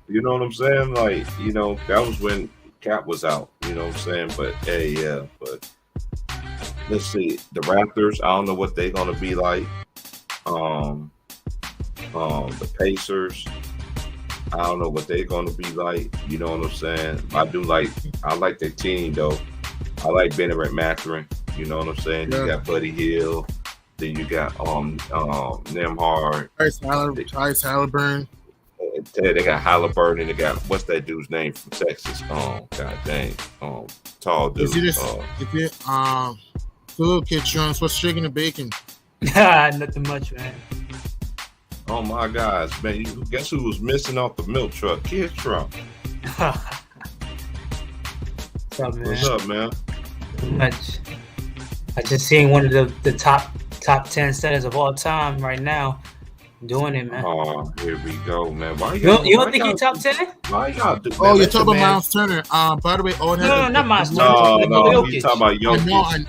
You know what I'm saying? Like, you know, that was when Cap was out. You know what I'm saying? But hey, yeah. But let's see, the Raptors. I don't know what they're gonna be like. The Pacers. I don't know what they're gonna be like. You know what I'm saying? I like their team though. I like Bennett Mathurin. You know what I'm saying? Yeah. You got Buddy Hield. Then you got Nembhard. Tyrese Halliburton. They got Halliburton. They got what's that dude's name from Texas? God dang. Tall dude. The little kid Trunks. What's shaking the bacon? Nothing much, man. Oh my gosh, man! Guess who was missing off the milk truck? Kid Trump. What's up, man? Much. I just seen one of the top 10 centers of all time right now doing it, man. Oh, here we go, man. Why you don't think he's top 10? Why y'all do? Oh, you're talking about Miles Turner. By the way, no, not Miles Turner. No, he's talking about Jokic.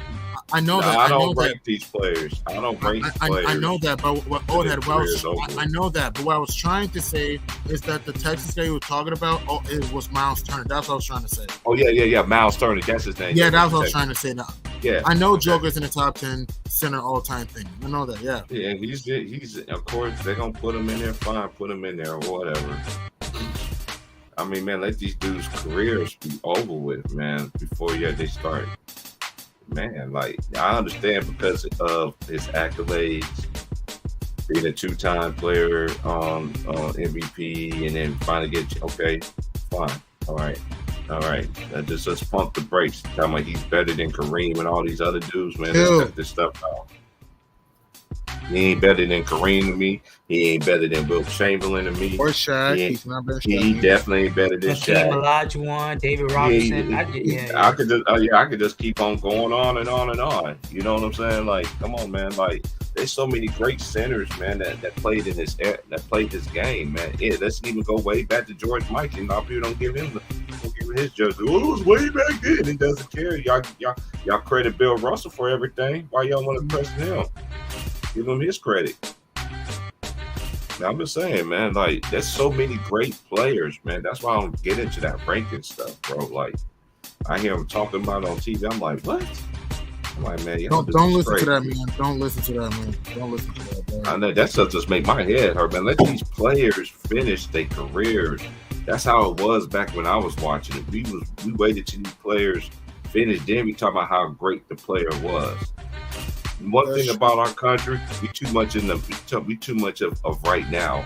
I know that. I don't rank these players. I don't rank players. I know that, but what I know that, but what I was trying to say is that the Texas guy you were talking about, it was Miles Turner. That's what I was trying to say. Oh yeah. Miles Turner, that's his name. Yeah, that's what I was trying to say. Now, yeah, I know Joker's in the top 10 center all time thing. I know that. Yeah. Yeah, he's of course they're gonna put him in there. Fine, put him in there or whatever. I mean, man, let these dudes' careers be over with, man, before they start. Man, like I understand because of his accolades, being a 2-time player on MVP, and then finally get okay, fine, all right. Let's pump the brakes. Tell me he's better than Kareem and all these other dudes, man. Let's cut this stuff out. He ain't better than Kareem to me. He ain't better than Wilt Chamberlain to me. Or Shaq. He's not better. He definitely ain't better than Shaq. Olajuwon, David Robinson. I could just keep on going on and on and on. You know what I'm saying? Like, come on, man. Like, there's so many great centers, man, that played this game, man. Yeah, let's even go way back to George Mikan. A lot of people don't give him his jersey. Oh, it was way back then. He doesn't care. Y'all credit Bill Russell for everything. Why y'all want to question him? Give him his credit. Now, I'm just saying, man, like, there's so many great players, man. That's why I don't get into that ranking stuff, bro. Like, I hear him talking about it on TV. I'm like, what? I'm like, man, don't listen to that, man. Don't listen to that, man. Don't listen to that, man. I know that stuff just make my head hurt, man. Let these players finish their careers. That's how it was back when I was watching it. We waited till these players finished, then we talk about how great the player was. One thing about our country, we too much of right now.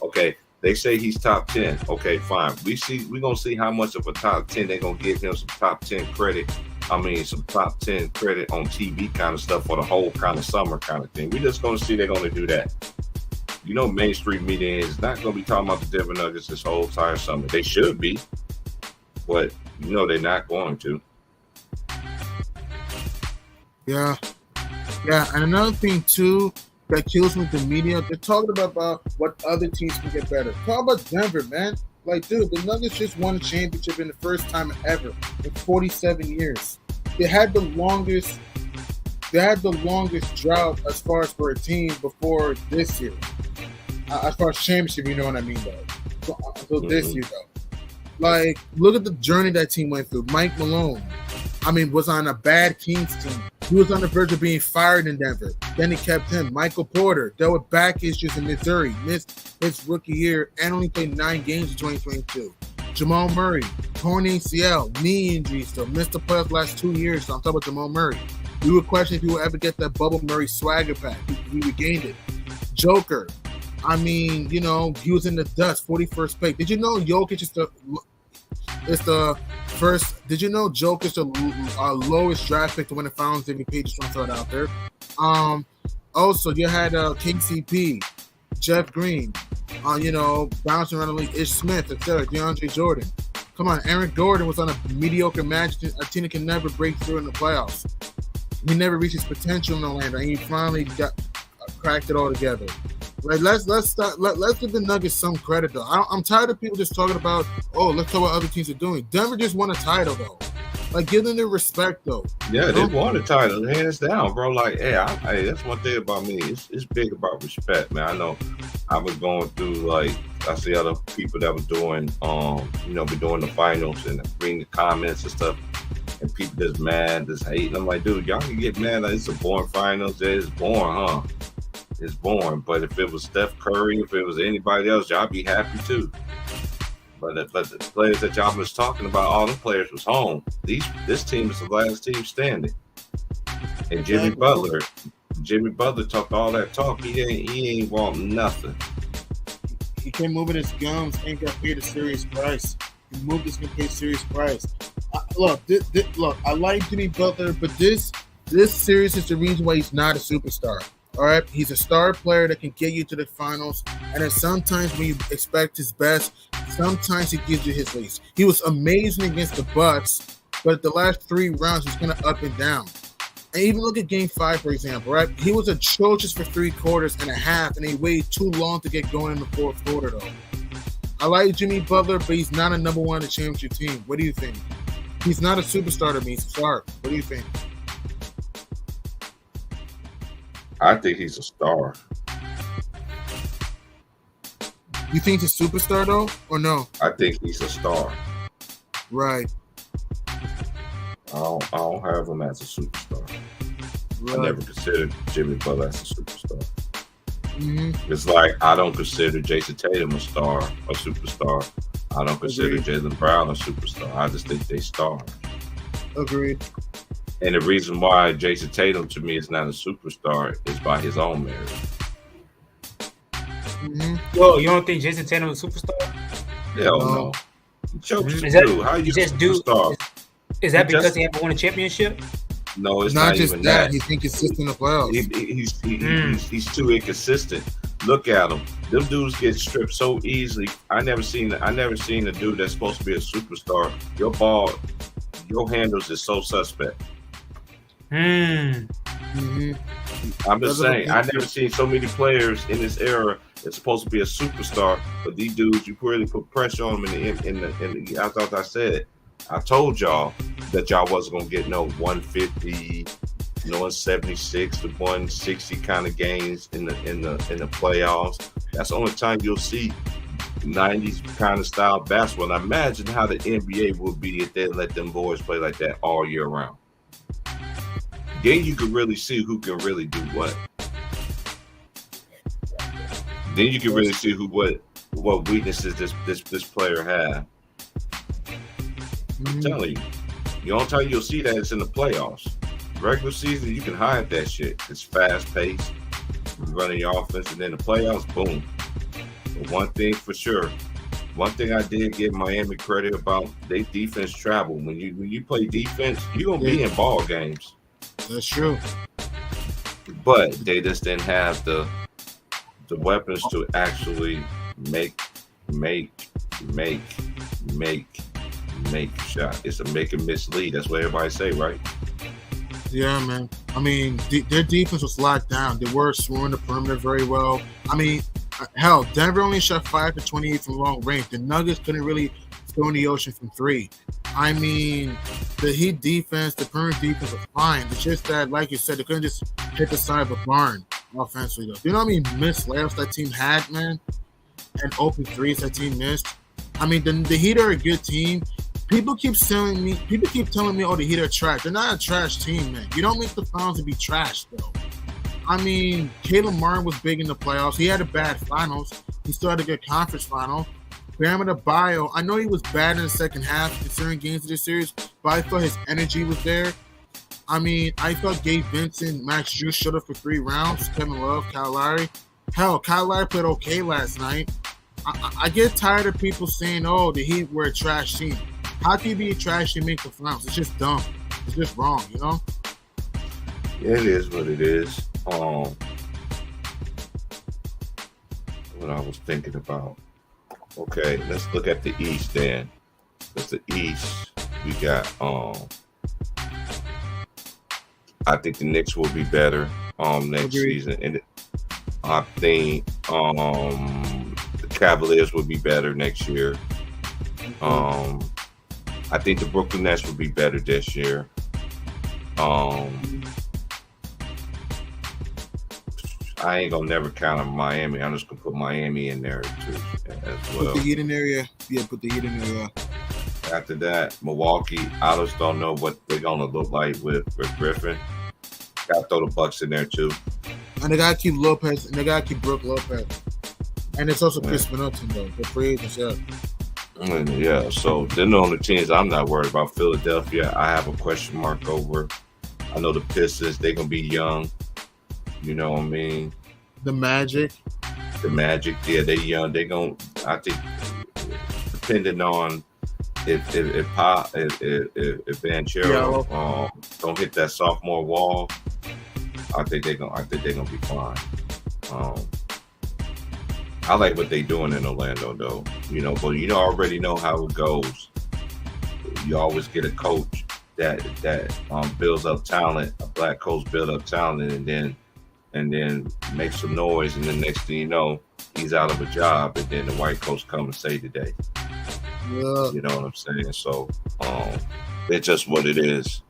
Okay, they say he's top 10. Okay, fine. We're gonna see how much of a top 10 they're gonna give him some top 10 credit. I mean, some top 10 credit on TV kind of stuff for the whole kind of summer kind of thing. We're just gonna see they're gonna do that. You know, mainstream media is not gonna be talking about the Denver Nuggets this whole entire summer. They should be, but you know they're not going to. Yeah. Yeah, and another thing too that kills me with the media, they're talking about what other teams can get better. Talk about Denver, man. Like, dude, the Nuggets just won a championship in the first time ever in 47 years. They had the longest drought as far as for a team before this year. As far as championship, you know what I mean, though. Until this year, though. Like, look at the journey that team went through. Mike Malone, was on a bad Kings team. He was on the verge of being fired in Denver. Then he kept him. Michael Porter dealt with back issues in Missouri. Missed his rookie year and only played 9 games in 2022. Jamal Murray, torn ACL, knee injury still. Missed the playoffs last 2 years. So I'm talking about Jamal Murray. We were questioning if he would ever get that Bubble Murray swagger back. He regained it. Joker, he was in the dust, 41st pick. Did you know Jokic is the first? Did you know Jokic is the lowest draft pick to win the Finals MVP? Just want to throw it out there. Also, you had KCP, Jeff Green, bouncing around the league, Ish Smith, etc. DeAndre Jordan. Come on, Aaron Gordon was on a mediocre match. A team that can never break through in the playoffs. he never reached his potential in Orlando, and he finally got cracked it all together. Like let's give the Nuggets some credit though. I'm tired of people just talking about, oh, let's talk what other teams are doing. Denver just won a title though. Like, give them the respect though. Yeah, they won the title, hands down, bro. Like, hey, that's one thing about me. It's big about respect, man. I know I was going through, like, I see other people that were doing, be doing the finals and reading the comments and stuff, and people just mad, just hating. I'm like, dude, y'all can get mad. Like, it's a boring finals. It's boring, huh? It's boring. But if it was Steph Curry, if it was anybody else, y'all be happy too. But the players that y'all was talking about, all the players was home. This team is the last team standing. And Jimmy Butler talked all that talk. He ain't want nothing. He came moving his gums, ain't got paid a serious price. He moved his gonna pay a serious price. Look, I like Jimmy Butler, but this series is the reason why he's not a superstar. All right, he's a star player that can get you to the finals, and then sometimes when you expect his best, sometimes he gives you his least. He was amazing against the Bucks, but the last 3 rounds he's kind of up and down. And even look at Game 5, for example, right? He was atrocious for 3 quarters and a half, and he waited too long to get going in the 4th quarter, though. I like Jimmy Butler, but he's not a number 1 on the championship team. What do you think? He's not a superstar to me. He's a star. What do you think? I think he's a star. You think he's a superstar, though, or no? I think he's a star. Right. I don't have him as a superstar. Right. I never considered Jimmy Butler as a superstar. Mm-hmm. It's like I don't consider Jason Tatum a superstar. I don't consider Jaylen Brown a superstar. I just think they stars. Agreed. And the reason why Jason Tatum to me is not a superstar is by his own merit. Mm-hmm. Yo, you don't think Jason Tatum is a superstar? Hell no. How you just a superstar? Is that because he haven't won a championship? No, it's not just even that. that. He's inconsistent in the playoffs. He's too inconsistent. Look at him. Them dudes get stripped so easily. I never seen a dude that's supposed to be a superstar. Your handles is so suspect. Mm-hmm. I'm just saying, I never seen so many players in this era that's supposed to be a superstar, but these dudes, you really put pressure on them in the I thought I said, I told y'all that y'all wasn't gonna get no 150, 176 to 160 kind of games in the playoffs. That's the only time you'll see 90s kind of style basketball. And imagine how the NBA would be if they let them boys play like that all year round. Then you can really see who can really do what. Then you can really see what weaknesses this player have. I'm telling you. The only time you'll see that is in the playoffs. Regular season, you can hide that shit. It's fast paced. You're running your offense, and then the playoffs, boom. But one thing for sure. One thing I did give Miami credit about, they defense travel. When you play defense, you're gonna be in ball games. That's true. But they just didn't have the weapons to actually make shot. It's a make and miss lead. That's what everybody say, right? Yeah, man. I mean, their defense was locked down. They were scoring the perimeter very well. I mean, hell, Denver only shot 5 for 28 from long range. The Nuggets couldn't really throw in the ocean from 3. I mean, the Heat defense, the perimeter defense was fine. It's just that, like you said, they couldn't just hit the side of a barn offensively, though. You know how many missed layups that team had, man? And open threes that team missed? I mean, the Heat are a good team. People keep telling me, oh, the Heat are trash. They're not a trash team, man. You don't make the finals to be trash, though. I mean, Caleb Martin was big in the playoffs. He had a bad finals. He still had a good conference final. Bam Adebayo, I know he was bad in the second half in certain games of this series, but I thought his energy was there. I mean, I thought Gabe Vincent, Max Juice showed up for 3 rounds. Kevin Love, Kyle Lowry. Hell, Kyle Lowry played okay last night. I get tired of people saying, oh, the Heat were a trash team. How can you be a trash team and make the finals? It's just dumb. It's just wrong, you know? It is what it is. What I was thinking about. Okay, let's look at the East then. Because the East, we got I think the Knicks will be better next Agreed. season, and I think the Cavaliers will be better next year. I think the Brooklyn Nets will be better this year. I ain't gonna never count on Miami. I'm just gonna put Miami in there too as well. Put the Heat in there, yeah. Yeah, put the Heat in there, yeah. After that, Milwaukee, I just don't know what they're gonna look like with Griffin. Gotta throw the Bucks in there too. And they gotta keep Lopez, and they gotta keep Brooke Lopez. And it's also Chris Middleton, though. The free agents, yeah. Yeah, so they're the only teams I'm not worried about. Philadelphia, I have a question mark over. I know the Pistons, they're gonna be young. You know what I mean? The Magic, yeah, they young. They gonna, I think, depending on if Banchero don't hit that sophomore wall, I think they're gonna be fine. I like what they're doing in Orlando, though. You know, but you already know how it goes. You always get a coach that builds up talent. A black coach builds up talent, and then makes some noise, and the next thing you know, he's out of a job, and then the white coach come and say today. yeah. You know what I'm saying? So, it's just what it is.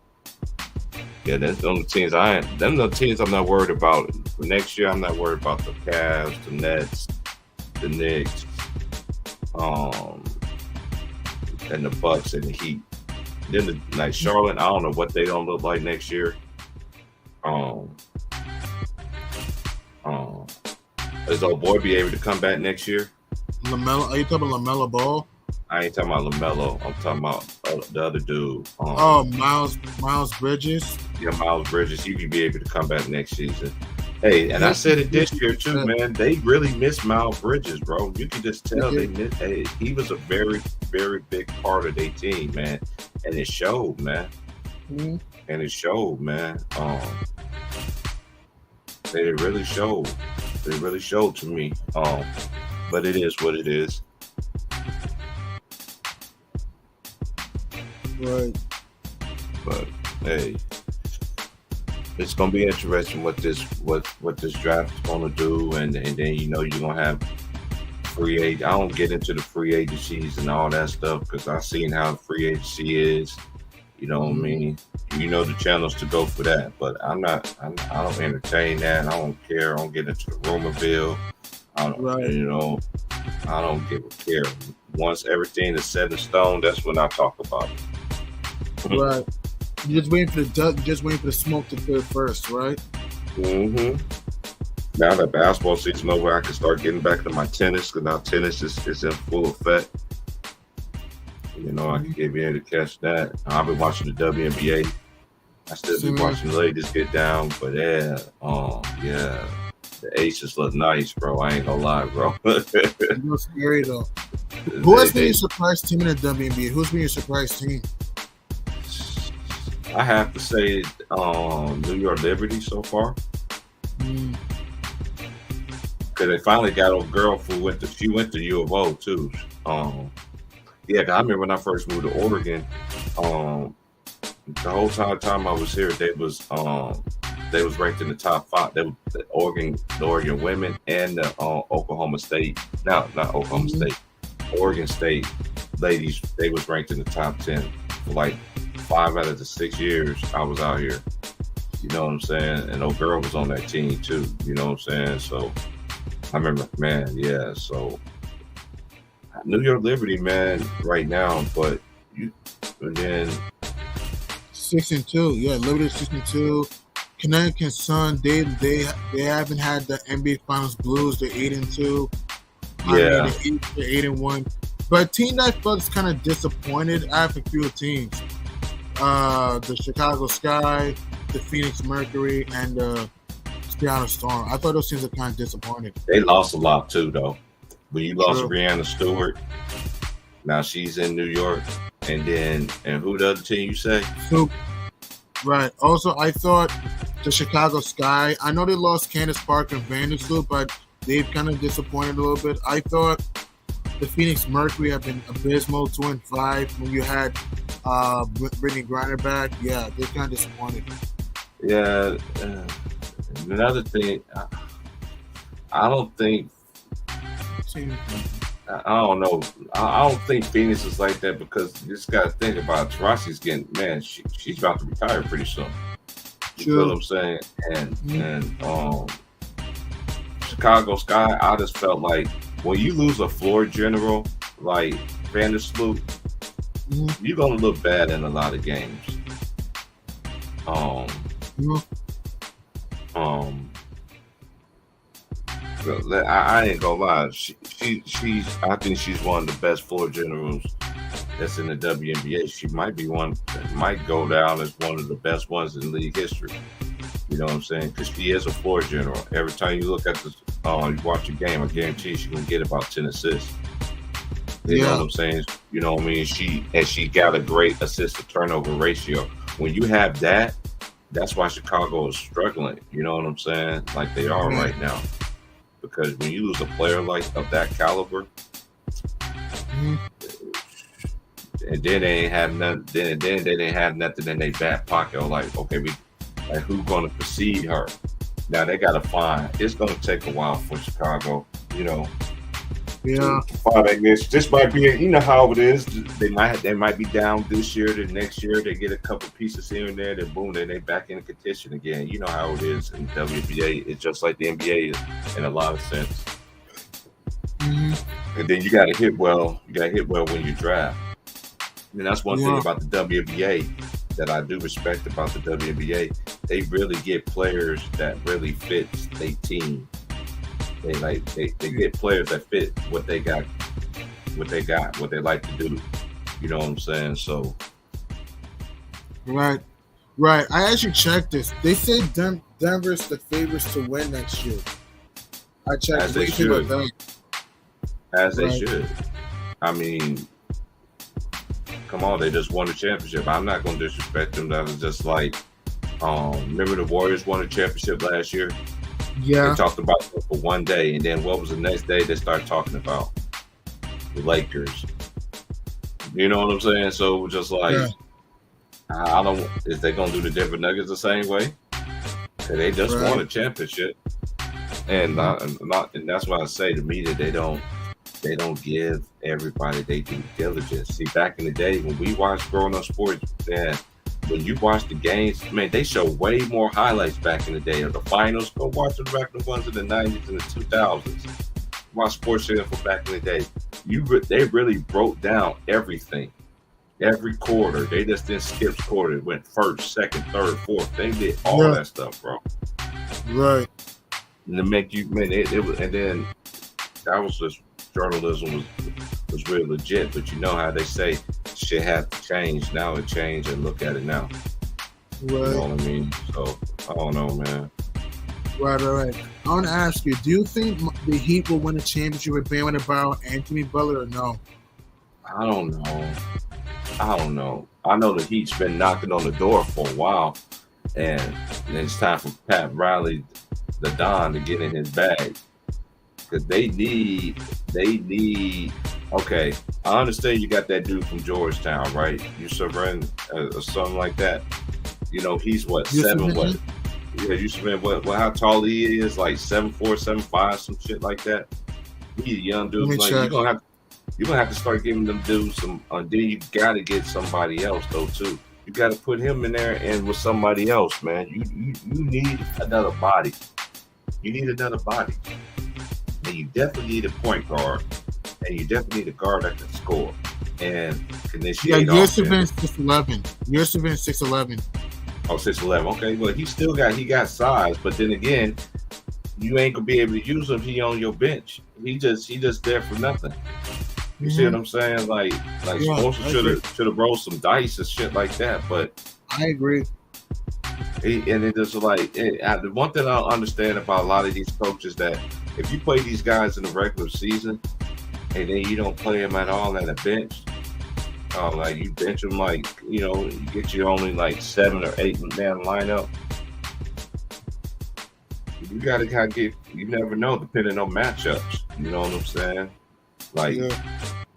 Yeah, that's the only teams the teams I'm not worried about. For next year, I'm not worried about the Cavs, the Nets, the Knicks, and the Bucks and the Heat. Then like Charlotte, I don't know what they gonna look like next year. Is old boy be able to come back next year? LaMelo, are you talking about LaMelo Ball? I ain't talking about LaMelo. I'm talking about the other dude. Miles Bridges. Yeah, Miles Bridges. He could be able to come back next season. Hey, and I said it this year too, man. They really miss Miles Bridges, bro. You can just tell they miss. Hey, he was a very, very big part of their team, man, and it showed, man. Mm-hmm. And it showed, man. They really showed. They really showed to me. But it is what it is. Right. But hey, it's gonna be interesting what this draft is gonna do, and then you know you're gonna have free agent. I don't get into the free agencies and all that stuff because I've seen how free agency is. You know what I mean? You know the channels to go for that, but I don't entertain that. I don't care. I don't get into the rumorville. I don't give a care. Once everything is set in stone, that's when I talk about it. Right. You're just waiting for the smoke to clear first, right? Mm-hmm. Now that basketball season over, I can start getting back to my tennis because now tennis is in full effect. You know, I can get in to catch that. I've been watching the WNBA. I still be watching the ladies get down, but yeah, the aces look nice, bro. I ain't gonna lie, bro. It looks scary though. Who has been your surprise team in the WNBA? Who's been your surprise team? I have to say, New York Liberty so far. Because they finally got a girl who went to U of O too. Yeah, I remember when I first moved to Oregon. The whole time I was here, they was ranked in the top 5. They were the Oregon women and the Oklahoma State. No, not Oklahoma State. Oregon State ladies. They was ranked in the top 10 for like 5 out of the 6 years I was out here. You know what I'm saying? And old girl was on that team too. You know what I'm saying? So I remember, man. Yeah. So New York Liberty, man, right now, but and then 6-2, yeah, Liberty 6-2. Connecticut Sun, they haven't had the NBA Finals blues. They're 8-2. Yeah, they're 8-1. But team that fucks kind of disappointed. I have a few teams: the Chicago Sky, the Phoenix Mercury, and the Seattle Storm. I thought those teams are kind of disappointed. They lost a lot too, though. When you lost Breanna Stewart, now she's in New York, and who the other team you say? Right. Also, I thought the Chicago Sky. I know they lost Candace Parker and Vandersloot, but they've kind of disappointed a little bit. I thought the Phoenix Mercury have been abysmal, 2-5. When you had Brittany Griner back, yeah, they're kind of disappointed. Yeah. Another thing, I don't think. I don't know. I don't think Phoenix is like that because you just got to think about it. Taurasi's getting, man, she's about to retire pretty soon. You feel what I'm saying? And Chicago Sky, I just felt like when you lose a floor general like Vandersloot, you're gonna look bad in a lot of games. I ain't gonna lie. She's. I think she's one of the best floor generals that's in the WNBA. She might be one. Might go down as one of the best ones in league history. You know what I'm saying? Because she is a floor general. Every time you look at this, you watch a game, I guarantee she can get about 10 assists. You know what I'm saying? You know what I mean? She got a great assist to turnover ratio. When you have that, that's why Chicago is struggling. You know what I'm saying? Like they are right now. Because when you lose a player like of that caliber, and then they ain't have nothing. Then they didn't have nothing in their back pocket. Or like, okay, who's gonna precede her? Now they gotta find. It's gonna take a while for Chicago. You know. Yeah. This might be. You know how it is. They might be down this year. The next year they get a couple pieces here and there. Then boom, then they back in the contention again. You know how it is in the WNBA. It's just like the NBA is in a lot of sense. And then you got to hit well. You got to hit well when you draft. And that's one thing about the WNBA that I do respect about the WNBA. They really get players that really fit their team. They get players that fit what they got, what they like to do. You know what I'm saying? So right. I actually checked this. They say Denver's the favorites to win next year. I checked. As they should. I mean, come on, they just won the championship. I'm not going to disrespect them. That was just like, remember the Warriors won the championship last year? Yeah. They talked about it for one day, and then what was the next day? They started talking about the Lakers. You know what I'm saying? So just like, I don't. Is they gonna do the Denver Nuggets the same way? Cause they just won a championship, and that's why I say to me that they don't give everybody their due diligence. See, back in the day when we watched growing up sports, man. When you watch the games, man, they show way more highlights back in the day of the finals. Go watch the record ones in the 90s and the 2000s. Watch Sports Center from back in the day. They really broke down everything. Every quarter. They just didn't skip quarter. It went first, second, third, fourth. They did all that stuff, bro. Right. And to make you, man, it was, and then that was just journalism was really legit. But you know how they say shit had to change. Now it changed, and look at it now. Right. You know what I mean? So I don't know, man. Right. I want to ask you: do you think the Heat will win a championship with Bam Adebayo, Anthony Butler, or no? I don't know. I know the Heat's been knocking on the door for a while, and it's time for Pat Riley, the Don, to get in his bag. Because they need. Okay, I understand you got that dude from Georgetown, right? You surrender or something like that. You know, he's what, 7 what? Yeah, you surrender what? How tall he is? Like 7'4", 7'5", some shit like that. He's a young dude. Like, you're gonna have to start giving them dudes some. Then you got to get somebody else though too. You got to put him in there and with somebody else, man. You need another body. You need another body. And you definitely need a point guard, and you definitely need a guard that can score and initiate. Yeah, Yosefin 6'11". Yosefin 6'11". Oh, 6'11". Okay, well he got size, but then again, you ain't gonna be able to use him. He on your bench. He just there for nothing. You see what I'm saying? Like Spoelstra should have rolled some dice and shit like that. But I agree. And it just like the one thing I don't understand about a lot of these coaches that if you play these guys in the regular season and then you don't play them at all at a bench, like you bench them like, you know, you get you only like 7 or 8 man lineup. You gotta kind of you never know depending on matchups. You know what I'm saying? Like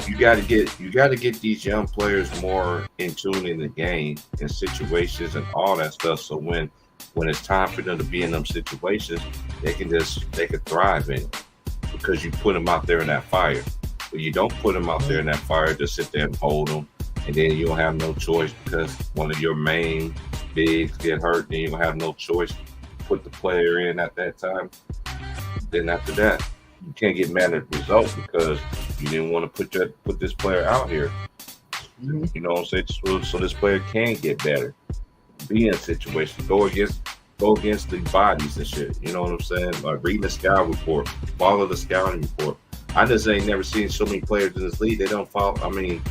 you gotta get these young players more in tune in the game and situations and all that stuff. So when when it's time for them to be in them situations, they can thrive in it because you put them out there in that fire. But you don't put them out there in that fire, just sit there and hold them, and then you don't have no choice because one of your main bigs get hurt, then you don't have no choice to put the player in at that time. Then after that, you can't get mad at the result because you didn't want to put this player out here. Mm-hmm. You know what I'm saying? So this player can get better, be in situations, go against the bodies and shit. You know what I'm saying? Like reading the scout report, follow the scouting report. I just ain't never seen so many players in this league. They don't follow. I mean,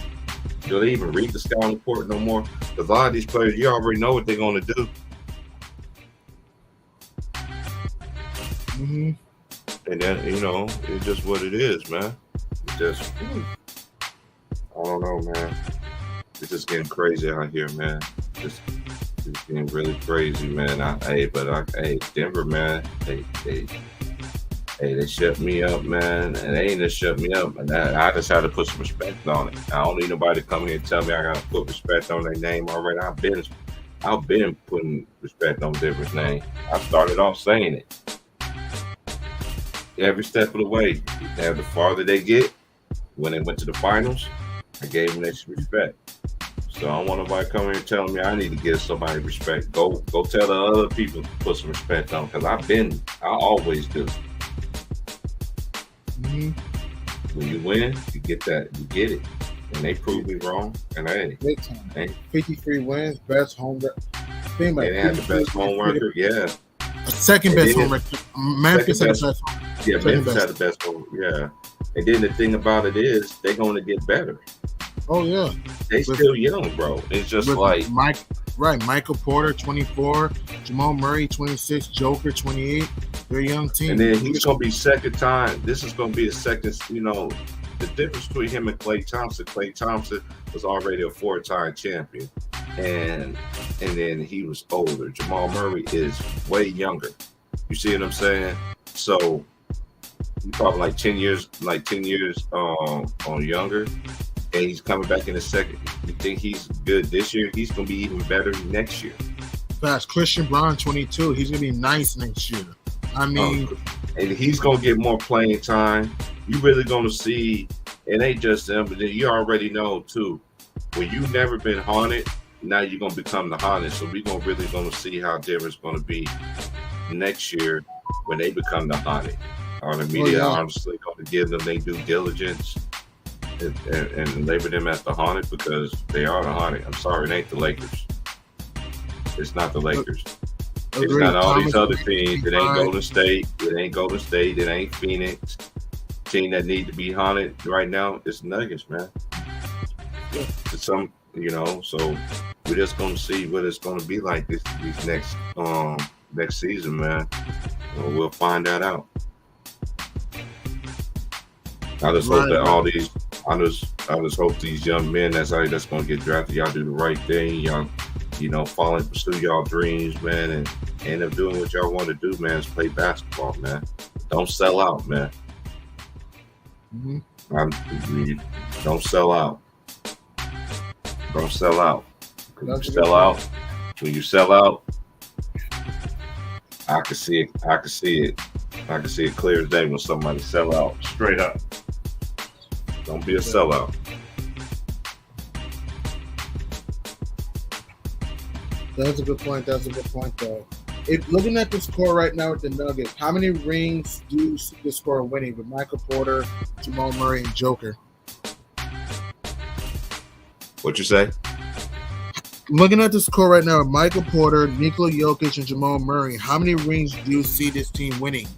do they even read the scouting report no more? Because a lot of these players, you already know what they're going to do. Mm-hmm. And then, you know, it's just what it is, man. It's just, I don't know, man. It's just getting crazy out here, man. It's getting really crazy, man. Hey, Denver, man, they shut me up, man. And they ain't just shut me up. And I just had to put some respect on it. I don't need nobody to come here and tell me I got to put respect on their name already. I've been putting respect on Denver's name. I started off saying it. Every step of the way, the farther they get, when they went to the finals, I gave them that respect. So I don't want nobody coming here and telling me I need to give somebody respect. Go tell the other people to put some respect on, because I always do. Mm-hmm. When you win, you get it. And they proved me wrong. And hey, big time. 53 wins, best home record. They had the best home record, yeah. Second best home record. Memphis had the best home. Yeah, Memphis had the best home. Yeah. And then the thing about it is, they're going to get better. Oh yeah, they still young, bro. It's just like Michael Porter 24, Jamal Murray 26, Joker 28. They're a young team. And then he's gonna be second time. This is gonna be a second. You know, the difference between him and Klay Thompson. Klay Thompson was already a 4-time champion, and then he was older. Jamal Murray is way younger. You see what I'm saying? So you probably like 10 years on younger. And he's coming back in a second. You think he's good this year? He's going to be even better next year. Fast. Christian Braun, 22. He's going to be nice next year. I mean, and he's going to get more playing time. You really going to see, it ain't just them, but then you already know too. When you've never been haunted, now you're going to become the haunted. So we're really going to see how Denver's going to be next year when they become the haunted. Our media honestly going to give them their due diligence. And label them as the Haunted because they are the Haunted. I'm sorry, it ain't the Lakers. It's not the Lakers. It's not all these other teams. It ain't Golden State. It ain't Phoenix. Team that need to be haunted right now is Nuggets, man. It's some, you know. So we're just gonna see what it's gonna be like these next season, man. We'll find that out. I just hope that all these. I just hope these young men that's going to get drafted, y'all do the right thing. Y'all, you know, follow and pursue y'all dreams, man, and end up doing what y'all want to do, man, is play basketball, man. Don't sell out, man. Mm-hmm. Don't sell out. Don't sell out. When you sell out, I can see it. I can see it clear as day when somebody sell out. Straight up. Don't be a sellout. That's a good point, though. If looking at the score right now with the Nuggets, how many rings do you see the score winning with Michael Porter, Jamal Murray, and Joker? What you say? Looking at the score right now with Michael Porter, Nikola Jokic, and Jamal Murray, how many rings do you see this team winning?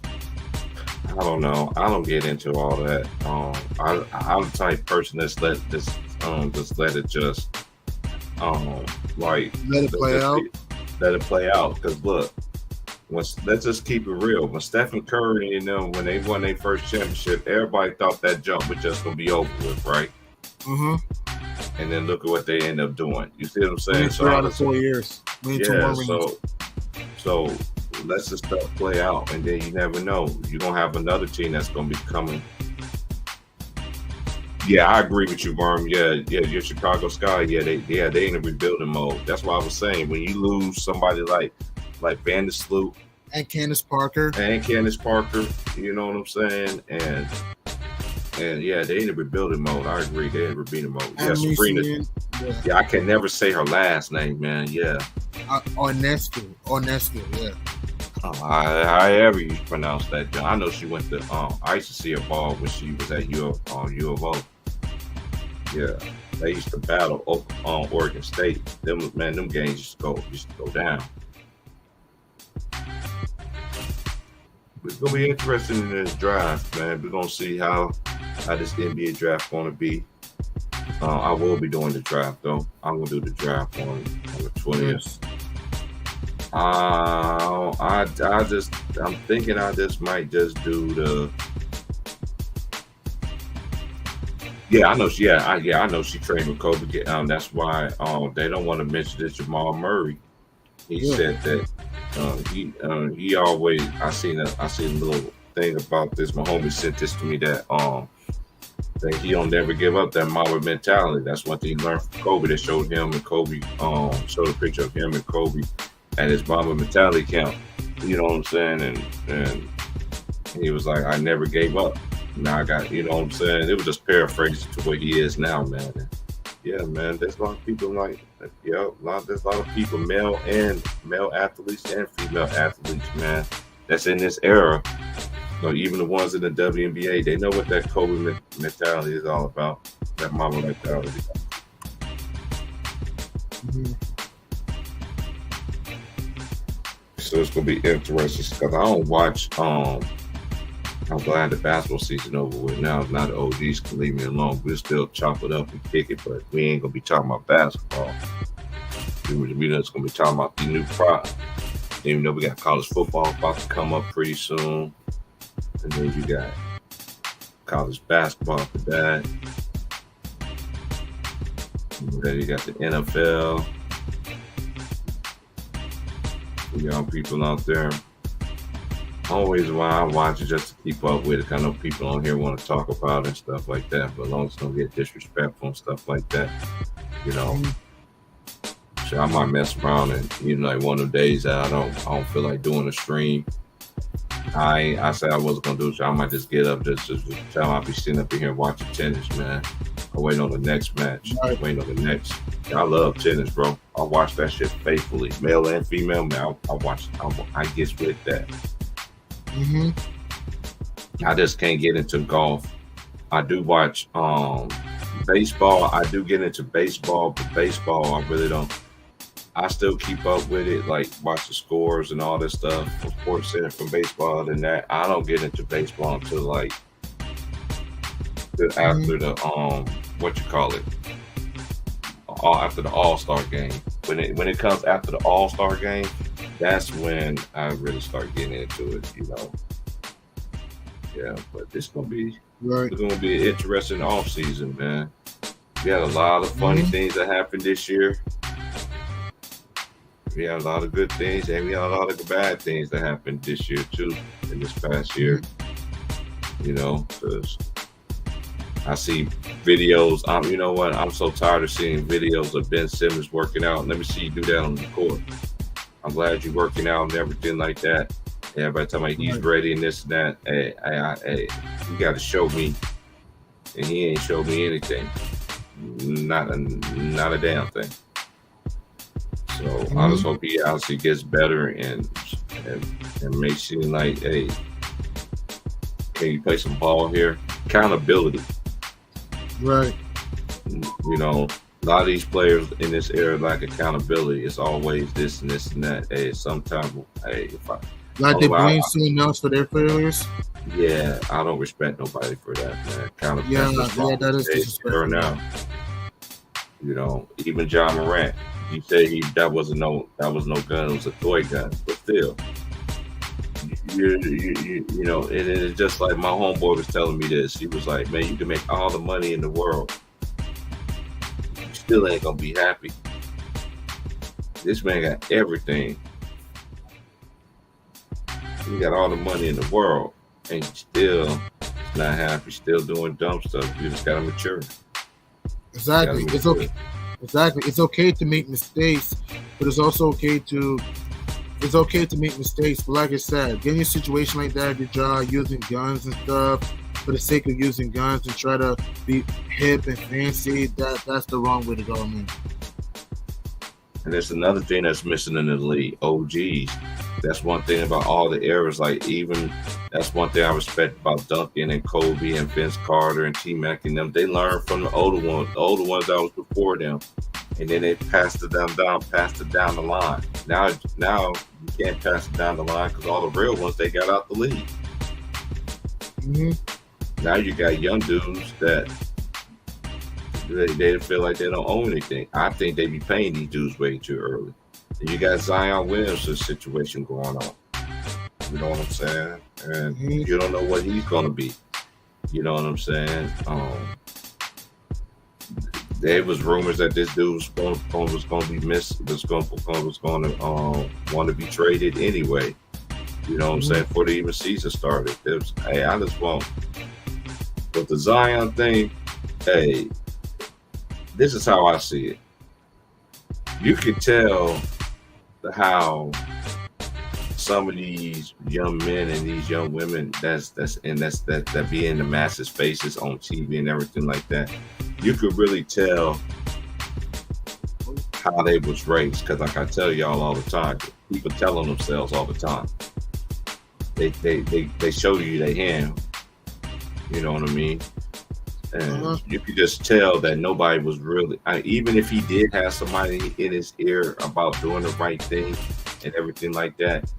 I don't know. I don't get into all that. I'm the type of person that's let it play out. Because look, let's just keep it real. When Stephen Curry and them, when they won their first championship, everybody thought that jump was just gonna be over with, right? Mm-hmm. And then look at what they end up doing. You see what I'm saying? So out of 4 years. Yeah. So let's just stuff play out, and then you never know. You're gonna have another team that's gonna be coming. Yeah, I agree with you, Worm. Yeah, your Chicago Sky. They in a rebuilding mode. That's why I was saying when you lose somebody like like Vandersloot and Candace Parker. You know what I'm saying? And yeah, they in a rebuilding mode. I agree, they in rebuilding mode. Yeah, Sabrina. Yeah, I can never say her last name, man. Yeah. Ornescu, yeah. However you pronounce that. I know she went to. I used to see her ball when she was at U of O. Yeah, they used to battle Oregon State. Them games used to go down. It's gonna be interesting in this draft, man. We're gonna see how this NBA draft gonna be. I will be doing the draft though. I'm gonna do the draft on the 20th. I'm thinking I just might just do the. Yeah, I know she. I know she trained with Kobe. That's why they don't want to mention this. Jamal Murray. He said that he always. I seen a little thing about this. My homie sent this to me that he don't never give up that Mamba mentality. That's one thing he learned from Kobe. That showed him and Kobe. Showed a picture of him and Kobe at his Mamba mentality camp. You know what I'm saying? And he was like, I never gave up. Now I got, you know what I'm saying? It was just paraphrasing to what he is now, man. And yeah, man, there's a lot of people there's a lot of people, male athletes and female athletes, man, that's in this era. So even the ones in the WNBA, they know what that Kobe mentality is all about. That Mamba mentality. Mm-hmm. So it's gonna be interesting because I don't watch. I'm glad the basketball season over with now. Now the OGs can leave me alone. We'll still chop it up and kick it, but we ain't gonna be talking about basketball. We're just gonna be talking about the new product. Even though we got college football about to come up pretty soon, and then you got college basketball for that. And then you got the NFL. Young people out there. Always why I watch it just to keep up with it. I know people on here want to talk about it and stuff like that, but as long as don't get disrespectful and stuff like that, you know. So I might mess around and like one of the days that I don't feel like doing a stream. I said I wasn't gonna do it, so I might just get up just tell I'll be sitting up in here watching tennis, man. I'm waiting on the next match. I'm waiting on the next. I love tennis, bro. I watch that shit faithfully, male and female. Man, I get with that. Mm-hmm. I just can't get into golf. I do watch baseball. I do get into baseball, but baseball I really don't. I still keep up with it, like watch the scores and all this stuff from Sports Center from baseball. And that I don't get into baseball until like after the after the All-Star game. When it comes after the All-Star game, that's when I really start getting into it, you know. Yeah, but it's gonna be an interesting off season, man. We had a lot of funny things that happened this year. We had a lot of good things, and we had a lot of bad things that happened this year too. In this past year, you know, because I see videos. You know what? I'm so tired of seeing videos of Ben Simmons working out. Let me see you do that on the court. I'm glad you're working out and everything like that. And everybody talking about he's ready and this and that. Hey, you got to show me. And he ain't showed me anything. Not a damn thing. So I just hope he obviously gets better and makes it like, hey, can you play some ball here? Accountability. Right. You know, a lot of these players in this era lack accountability. It's always this and this and that. Hey, sometimes, hey, they blame someone else for their failures. Yeah, I don't respect nobody for that, man. Accountability. That is disrespectful. Now, you know, even John Morant, he said that was no gun. It was a toy gun, but still. You know, and it's just like my homeboy was telling me this. He was like, man, you can make all the money in the world. You still ain't gonna be happy. This man got everything. He got all the money in the world, and still not happy, still doing dumb stuff. You just gotta mature. Exactly. It's okay. Exactly. It's okay to make mistakes, but it's also okay to it's okay to make mistakes, but like I said, getting a situation like that at your job, using guns and stuff for the sake of using guns and try to be hip and fancy, that's the wrong way to go, man. And there's another thing that's missing in the league, OGs. That's one thing about all the eras. Like, even that's one thing I respect about Duncan and Kobe and Vince Carter and T-Mac and them. They learned from the older ones that was before them, and then they passed it down the line. Now you can't pass it down the line because all the real ones, they got out the league. Mm-hmm. Now you got young dudes that they feel like they don't own anything. I think they be paying these dudes way too early. And you got Zion Williams' situation going on. You know what I'm saying? And you don't know what he's going to be. You know what I'm saying? There was rumors that this dude was going to be was going to want to be traded anyway. You know what I'm saying? Before the even season started, I just won't. But the Zion thing, hey, this is how I see it. You can tell how some of these young men and these young women that be in the masses' faces on TV and everything like that. You could really tell how they was raised, because like I tell y'all all the time, people telling themselves all the time. They show you their hand. You know what I mean? And you could just tell that nobody was really, even if he did have somebody in his ear about doing the right thing and everything like that,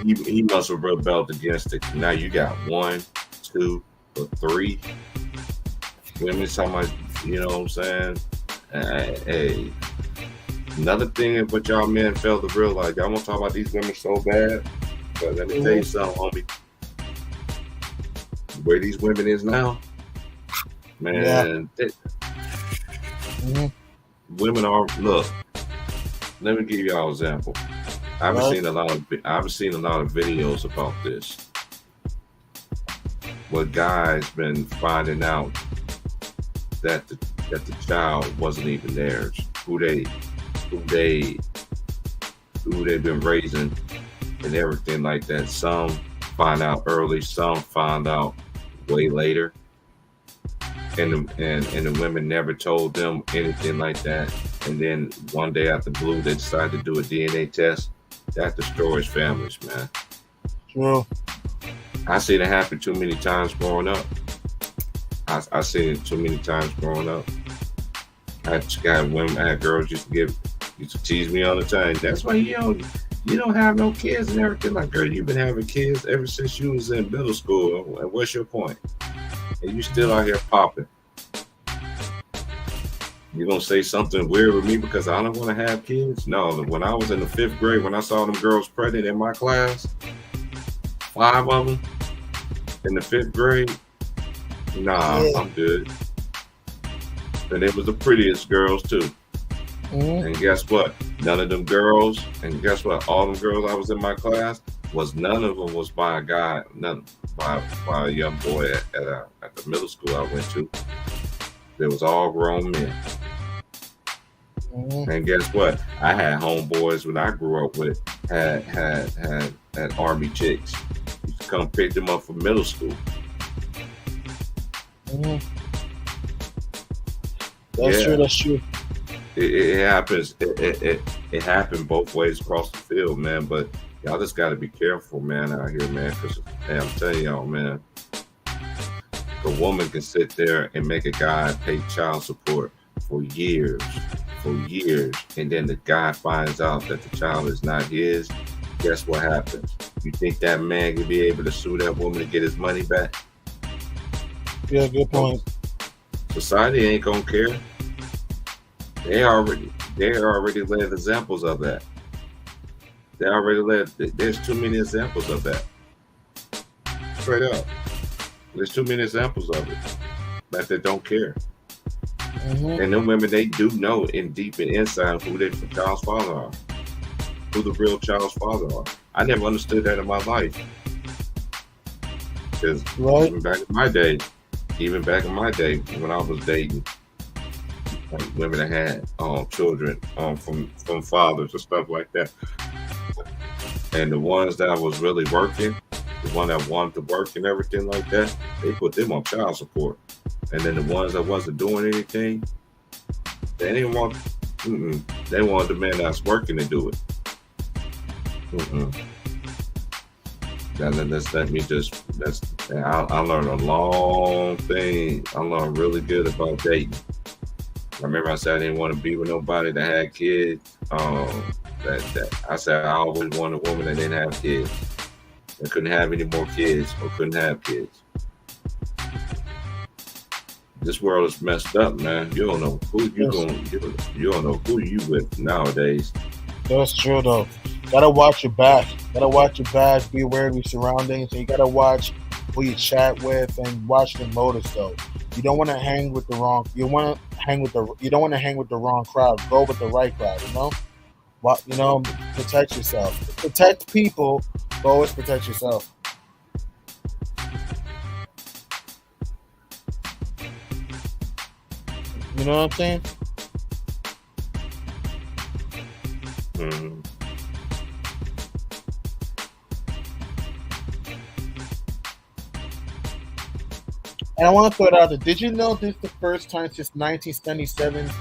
he must have rebelled against it. Now you got 1, 2, or 3 women talking about, you know what I'm saying? Hey, another thing is what y'all men fail to realize. Y'all want to talk about these women so bad, but let me tell you something, homie. Where these women is now, man, women are, look, let me give y'all an example. I've seen a lot of videos about this, where guys been finding out that the child wasn't even theirs, who they've been raising and everything like that. Some find out early, some find out way later. And the women never told them anything like that. And then one day out the blue, they decided to do a DNA test. That destroys families, man. Well, I seen it happen too many times growing up. I seen it too many times growing up. I had girls used to tease me all the time. That's why you don't have no kids and everything. Like, girl, you've been having kids ever since you was in middle school. And what's your point? And you still out here popping. You gonna say something weird with me because I don't want to have kids? No. When I was in the 5th grade, when I saw them girls pregnant in my class, 5 of them in the 5th grade, I'm good. And it was the prettiest girls too. And guess what? None of them girls, and guess what? All them girls I was in my class none of them was by a guy, by a young boy at the middle school I went to. It was all grown men. And guess what? I had homeboys when I grew up with had army chicks. Used to come pick them up from middle school. That's true. It happens. It happened both ways across the field, man. But y'all just got to be careful, man, out here, man. Because I'm telling y'all, man, a woman can sit there and make a guy pay child support for years, and then the guy finds out that the child is not his. Guess what happens? You think that man can be able to sue that woman to get his money back? Yeah, good point. Society ain't gonna care. They already led examples of that. There's too many examples of that. Straight up. There's too many examples of it. That they don't care. And them women, they do know deep inside who their child's father are. Who the real child's father are. I never understood that in my life. Because even back in my day, when I was dating, women that had children from fathers or stuff like that, And the ones that was really working, the one that wanted to work and everything like that, they put them on child support. And then the ones that wasn't doing anything, they didn't want. They wanted the man that's working to do it. I learned a long thing. I learned really good about dating. I remember I said I didn't want to be with nobody that had kids. I said I always wanted a woman that didn't have kids, that couldn't have any more kids or couldn't have kids. This world is messed up, man. You don't know who you don't know who you with nowadays. That's true though. Gotta watch your back. Gotta watch your back. Be aware of your surroundings. And you gotta watch who you chat with and watch the motives though. You don't want to hang with the wrong. You don't want to hang with the wrong crowd. Go with the right crowd. Protect yourself. Protect people, but always protect yourself. You know what I'm saying? Mm-hmm. And I want to throw it out there. Did you know this is the first time since 1977 to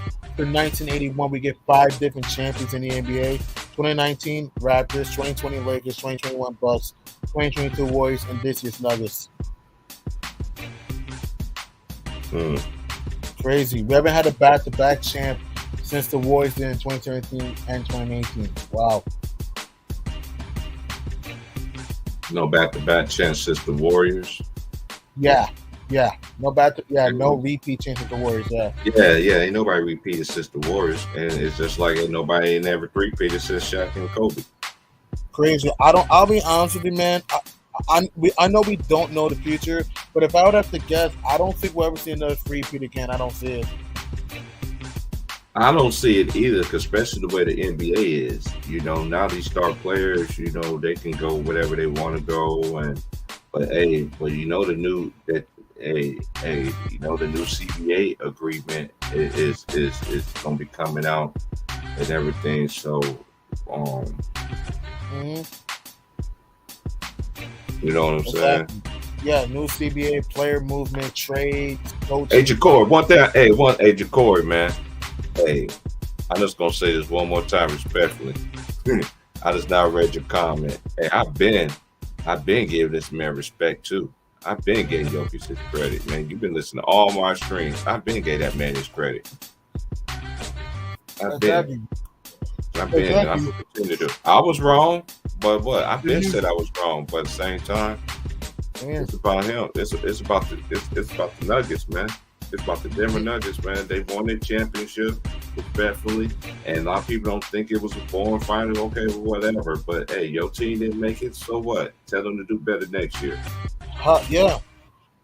1981 we get 5 different champions in the NBA? 2019 Raptors, 2020 Lakers, 2021 Bucks, 2022 Warriors, and this year's Nuggets. Crazy. We haven't had a back-to-back champ since the Warriors did in 2017 and 2018. Wow. No back-to-back chance since the Warriors. Yeah. No repeat chance with the Warriors. Yeah. Ain't nobody repeated since the Warriors, and it's just like ain't nobody never repeated since Shaq and Kobe. Crazy. I'll be honest with you, man. I know we don't know the future, but if I would have to guess, I don't think we'll ever see another repeat again. I don't see it. I don't see it either, especially the way the NBA is. Now these star players, they can go whatever they want to go, but the new CBA agreement is gonna be coming out and everything. So, you know what I'm saying? Yeah, new CBA, player movement, trades, coaching. Hey, Jacory, Jacory, man. Hey, I'm just gonna say this one more time, respectfully. I just now read your comment. Hey, I've been giving this man respect too. I've been giving Jokic his credit, man. You've been listening to all my streams. I've been giving that man his credit. I'm gonna continue to. I was wrong, but what? I've been said I was wrong, but at the same time, it's about him. It's about the Nuggets, man. It's about the Denver Nuggets, man. They won their championship respectfully, and a lot of people don't think it was a boring final. Okay, well, whatever. But hey, your team didn't make it, so what? Tell them to do better next year. Yeah.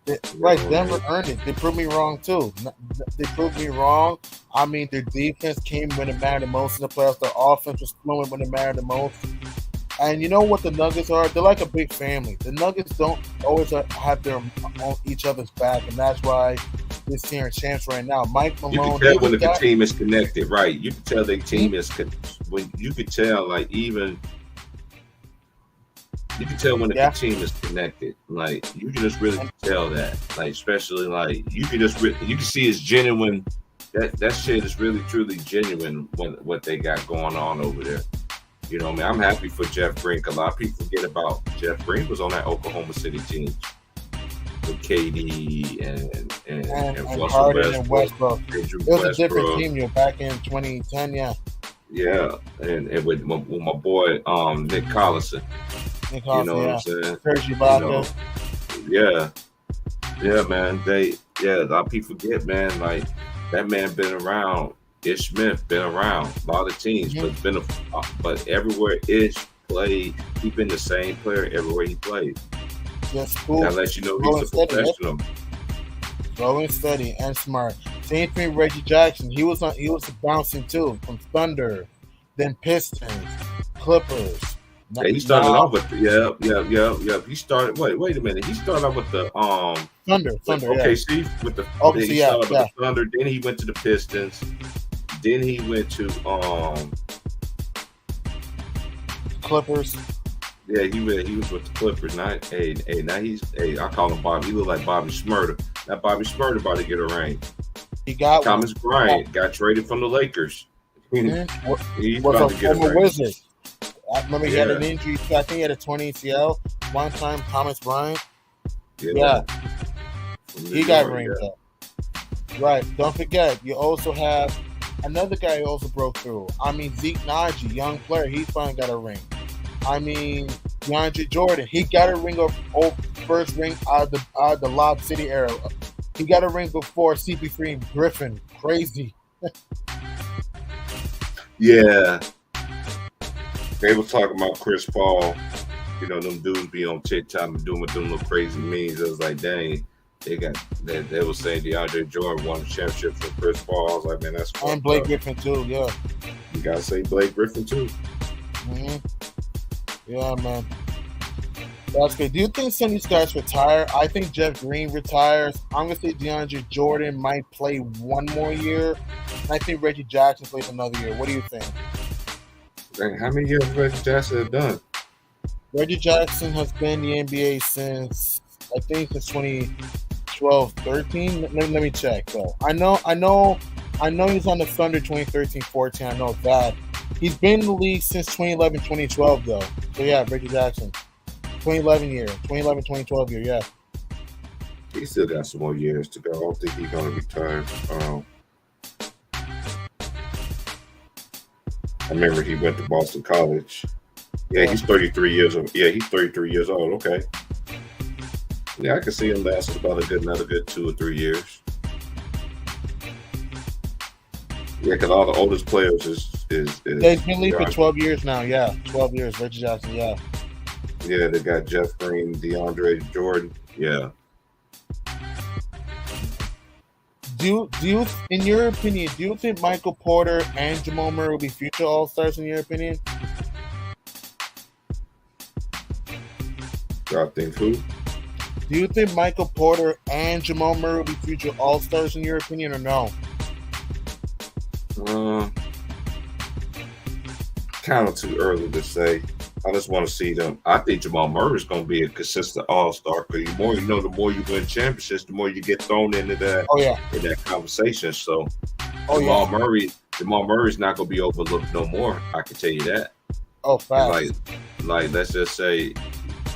Denver earned it. They proved me wrong too. They proved me wrong. I mean, their defense came when it mattered the most in the playoffs. Their offense was fluent when it mattered the most. And you know what the Nuggets are? They're like a big family. The Nuggets don't always have their on each other's back, and that's why this team are champs right now. Mike Malone. You can tell when the team is connected, right? You can tell their team is when you can tell, like even. You can tell when the team is connected. Like you can just really tell that. Like especially like you can see it's genuine. That shit is really truly genuine when what they got going on over there. You know what I mean? I'm happy for Jeff Green. A lot of people forget about Jeff Green was on that Oklahoma City team with KD and Harden and Westbrook. It was a different team, back in 2010, Yeah, and with my boy Nick Collison. You know what I'm saying? Serge Ibaka. Yeah, man. A lot of people forget, man. Like that man been around. Ish Smith been around a lot of teams, but everywhere Ish played, he been the same player everywhere he played. That's cool. That lets you know he's a professional. Slow and steady and smart. Same thing with Reggie Jackson. He was bouncing too from Thunder, then Pistons, Clippers. Yeah, he started off with He started. Wait a minute. He started off with the Thunder. OKC with the. Obviously, he started with the Thunder. Then he went to the Pistons. Then he went to Clippers. Yeah, he was with the Clippers. Now, I call him Bobby. He look like Bobby Schmurder. Now Bobby Schmurder about to get a ring. He got Thomas one. Bryant got traded from the Lakers. Mm-hmm. He's Was about a to get a former ring. Wizard. I remember he had an Yeah. injury. I think he had a 20 ACL one time. Thomas Bryant. Yeah. Yeah. From New He got York, rings yeah. up. Right. Don't forget, you also have another guy who also broke through. I mean, Zeke Naji, young player, he finally got a ring. I mean, DeAndre Jordan, he got a ring of first ring out of the Lob City era. He got a ring before CP3 and Griffin. Crazy. Yeah. They were talking about Chris Paul. You know, them dudes be on TikTok and doing with them little crazy memes. It was like, dang, they were saying DeAndre Jordan won the championship for Chris Paul. I was like, man, that's fucked And Blake up. Griffin, too, yeah. You gotta say Blake Griffin too. hmm Yeah, man. That's good. Do you think some of these guys retire? I think Jeff Green retires. I'm going to say DeAndre Jordan might play one more year. And I think Reggie Jackson plays another year. What do you think? Dang, how many years Reggie Jackson have done? Reggie Jackson has been in the NBA since, I think, since 2012, 13. Let me check, though. I know he's on the Thunder 2013, 14. I know that. He's been in the league since 2011, 2012, though. So, yeah, Reggie Jackson. 2011, 2012 year, yeah. He still got some more years to go. I don't think he's gonna retire. I remember he went to Boston College. Yeah, he's 33 years old. Yeah, he's 33 years old. Okay. Yeah, I can see him lasting about another good 2 or 3 years. Yeah, because all the oldest players is They've been in the league for yeah. 12 years now, yeah. 12 years, Reggie Jackson, yeah. Yeah, they got Jeff Green, DeAndre Jordan. Yeah. Do you, in your opinion, do you think Michael Porter and Jamal Murray will be future All-Stars in your opinion? I think who? Do you think Michael Porter and Jamal Murray will be future All-Stars in your opinion or no? Kind of too early to say. I just want to see them. I think Jamal Murray is going to be a consistent All-Star. Because the more you know, the more you win championships, the more you get thrown into that Oh, yeah. in that conversation. So Oh, yeah. Jamal Murray's not going to be overlooked no more. I can tell you that. Oh, fast. Like let's just say,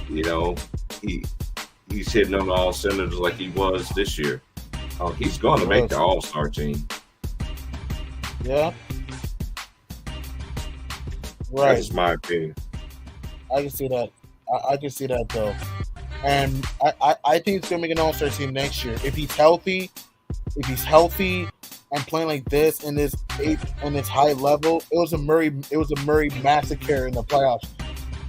you know, he's hitting on all cylinders like he was this year. He's going to make the All-Star team. Yeah. That's Right. just my opinion. I can see that. I can see that though, and I think he's gonna make an All-Star team next year if he's healthy. If he's healthy and playing like this in this high level, it was a Murray massacre in the playoffs.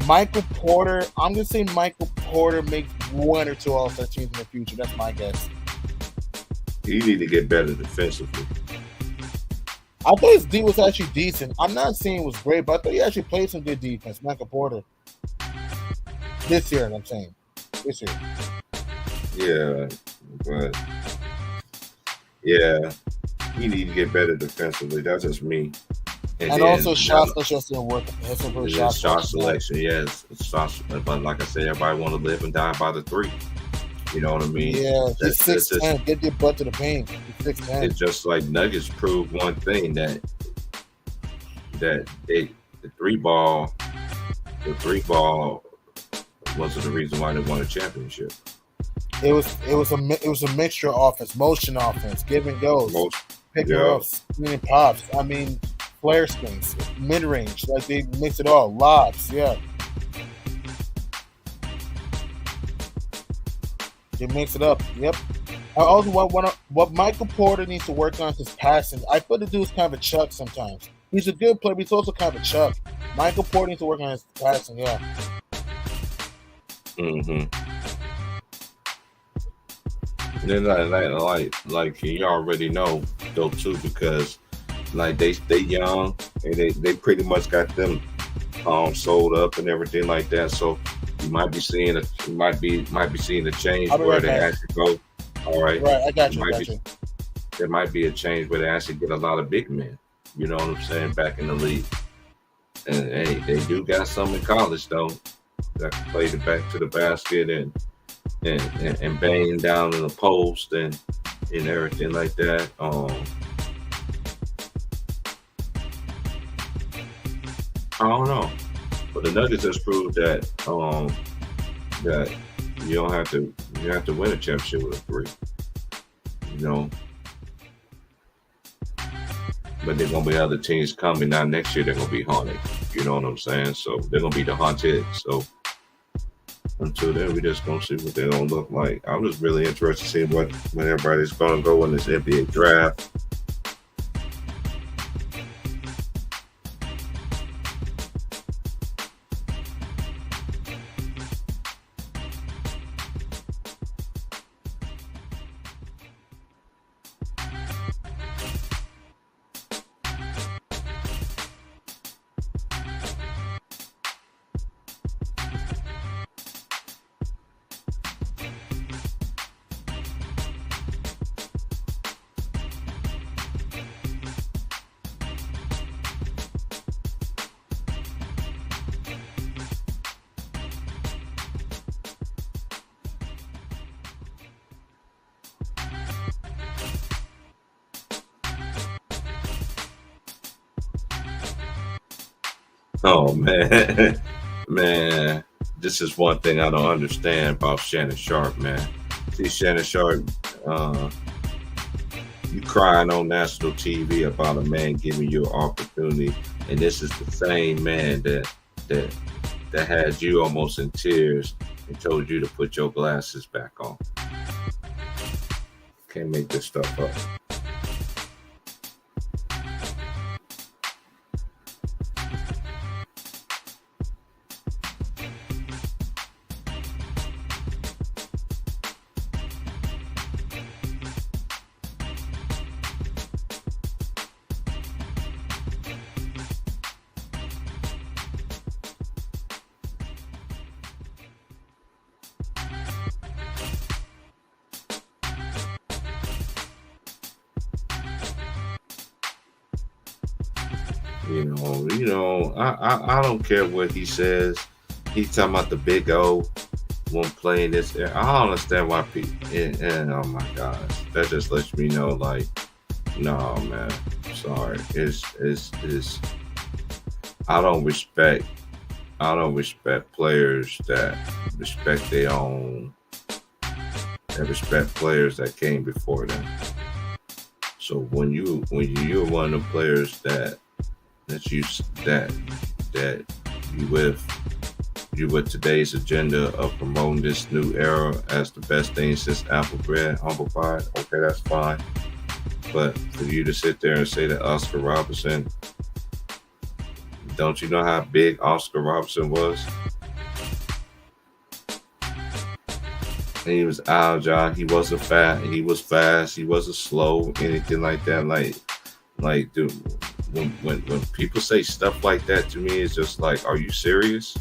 Michael Porter, I'm gonna say Michael Porter makes 1 or 2 All-Star teams in the future. That's my guess. He need to get better defensively. I thought his D was actually decent. I'm not saying it was great, but I thought he actually played some good defense, Michael Porter. This year, I'm saying. This year. Yeah, but yeah, he need to get better defensively. That's just me. And then, also shot selection just didn't work. His shot selection, yes. Shots, but like I said, everybody want to live and die by the 3. You know what I mean? Yeah, That's- he's that's 6'10". Get your butt to the paint. He's 6'10". It's just like Nuggets proved one thing that the 3-ball wasn't the reason why they won a championship. It was a mixture of offense, motion offense, give and goes, pick and ups, screen pops. I mean, flare screens, mid range, like they mix it all. Lobs, yeah. They mix it up. Yep. I also what Michael Porter needs to work on is his passing. I feel the dude's kind of a chuck sometimes. He's a good player, but he's also kind of a chuck. Michael Porter needs to work on his passing. Yeah. Mm-hmm. Then like you already know though too, because like they young and they pretty much got them sold up and everything like that. So you might be seeing a change where they actually go. All right. Right, I got you. There might be a change where they actually get a lot of big men. You know what I'm saying? Back in the league. And hey, they do got some in college though. that can play the back to the basket and bang down in the post and everything like that. I don't know, but the Nuggets has proved that that you don't have to win a championship with a three, you know. But there's gonna be other teams coming now next year. They're gonna be haunted. You know what I'm saying? So they're gonna be the haunted. So until then, we just gonna see what they're gonna look like. I'm just really interested to see what when everybody's gonna go in this NBA draft. Oh man, man, this is one thing I don't understand about Shannon Sharp, man. See, Shannon Sharp, you crying on national TV about a man giving you an opportunity, and this is the same man that had you almost in tears and told you to put your glasses back on. Can't make this stuff up. I don't care what he says. He's talking about the Big O when playing this. I don't understand why people. And oh my gosh, that just lets me know, like, no, man, sorry. It's. I don't respect players that respect their own. And respect players that came before them. So when you're one of the players that you with today's agenda of promoting this new era as the best thing since apple bread, humble pie, okay, that's fine. But for you to sit there and say that Oscar Robertson, don't you know how big Oscar Robertson was? And he was agile. He wasn't fat. He was fast. He wasn't slow. Anything like that. Like, dude. When people say stuff like that to me, it's just like, are you serious?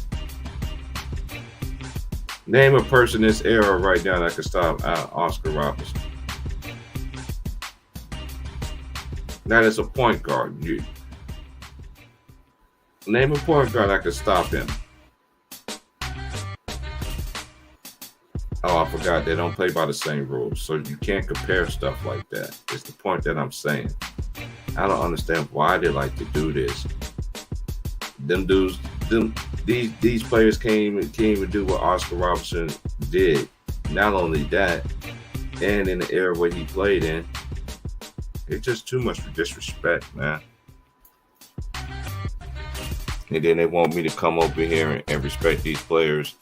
Name a person in this era right now that could stop Oscar Robertson. That is a point guard. Name a point guard that could stop him. Oh, I forgot. They don't play by the same rules, so you can't compare stuff like that. It's the point that I'm saying. I don't understand why they like to do this. These players can't even do what Oscar Robertson did. Not only that, and in the era where he played in, it's just too much disrespect, man. And then they want me to come over here and respect these players,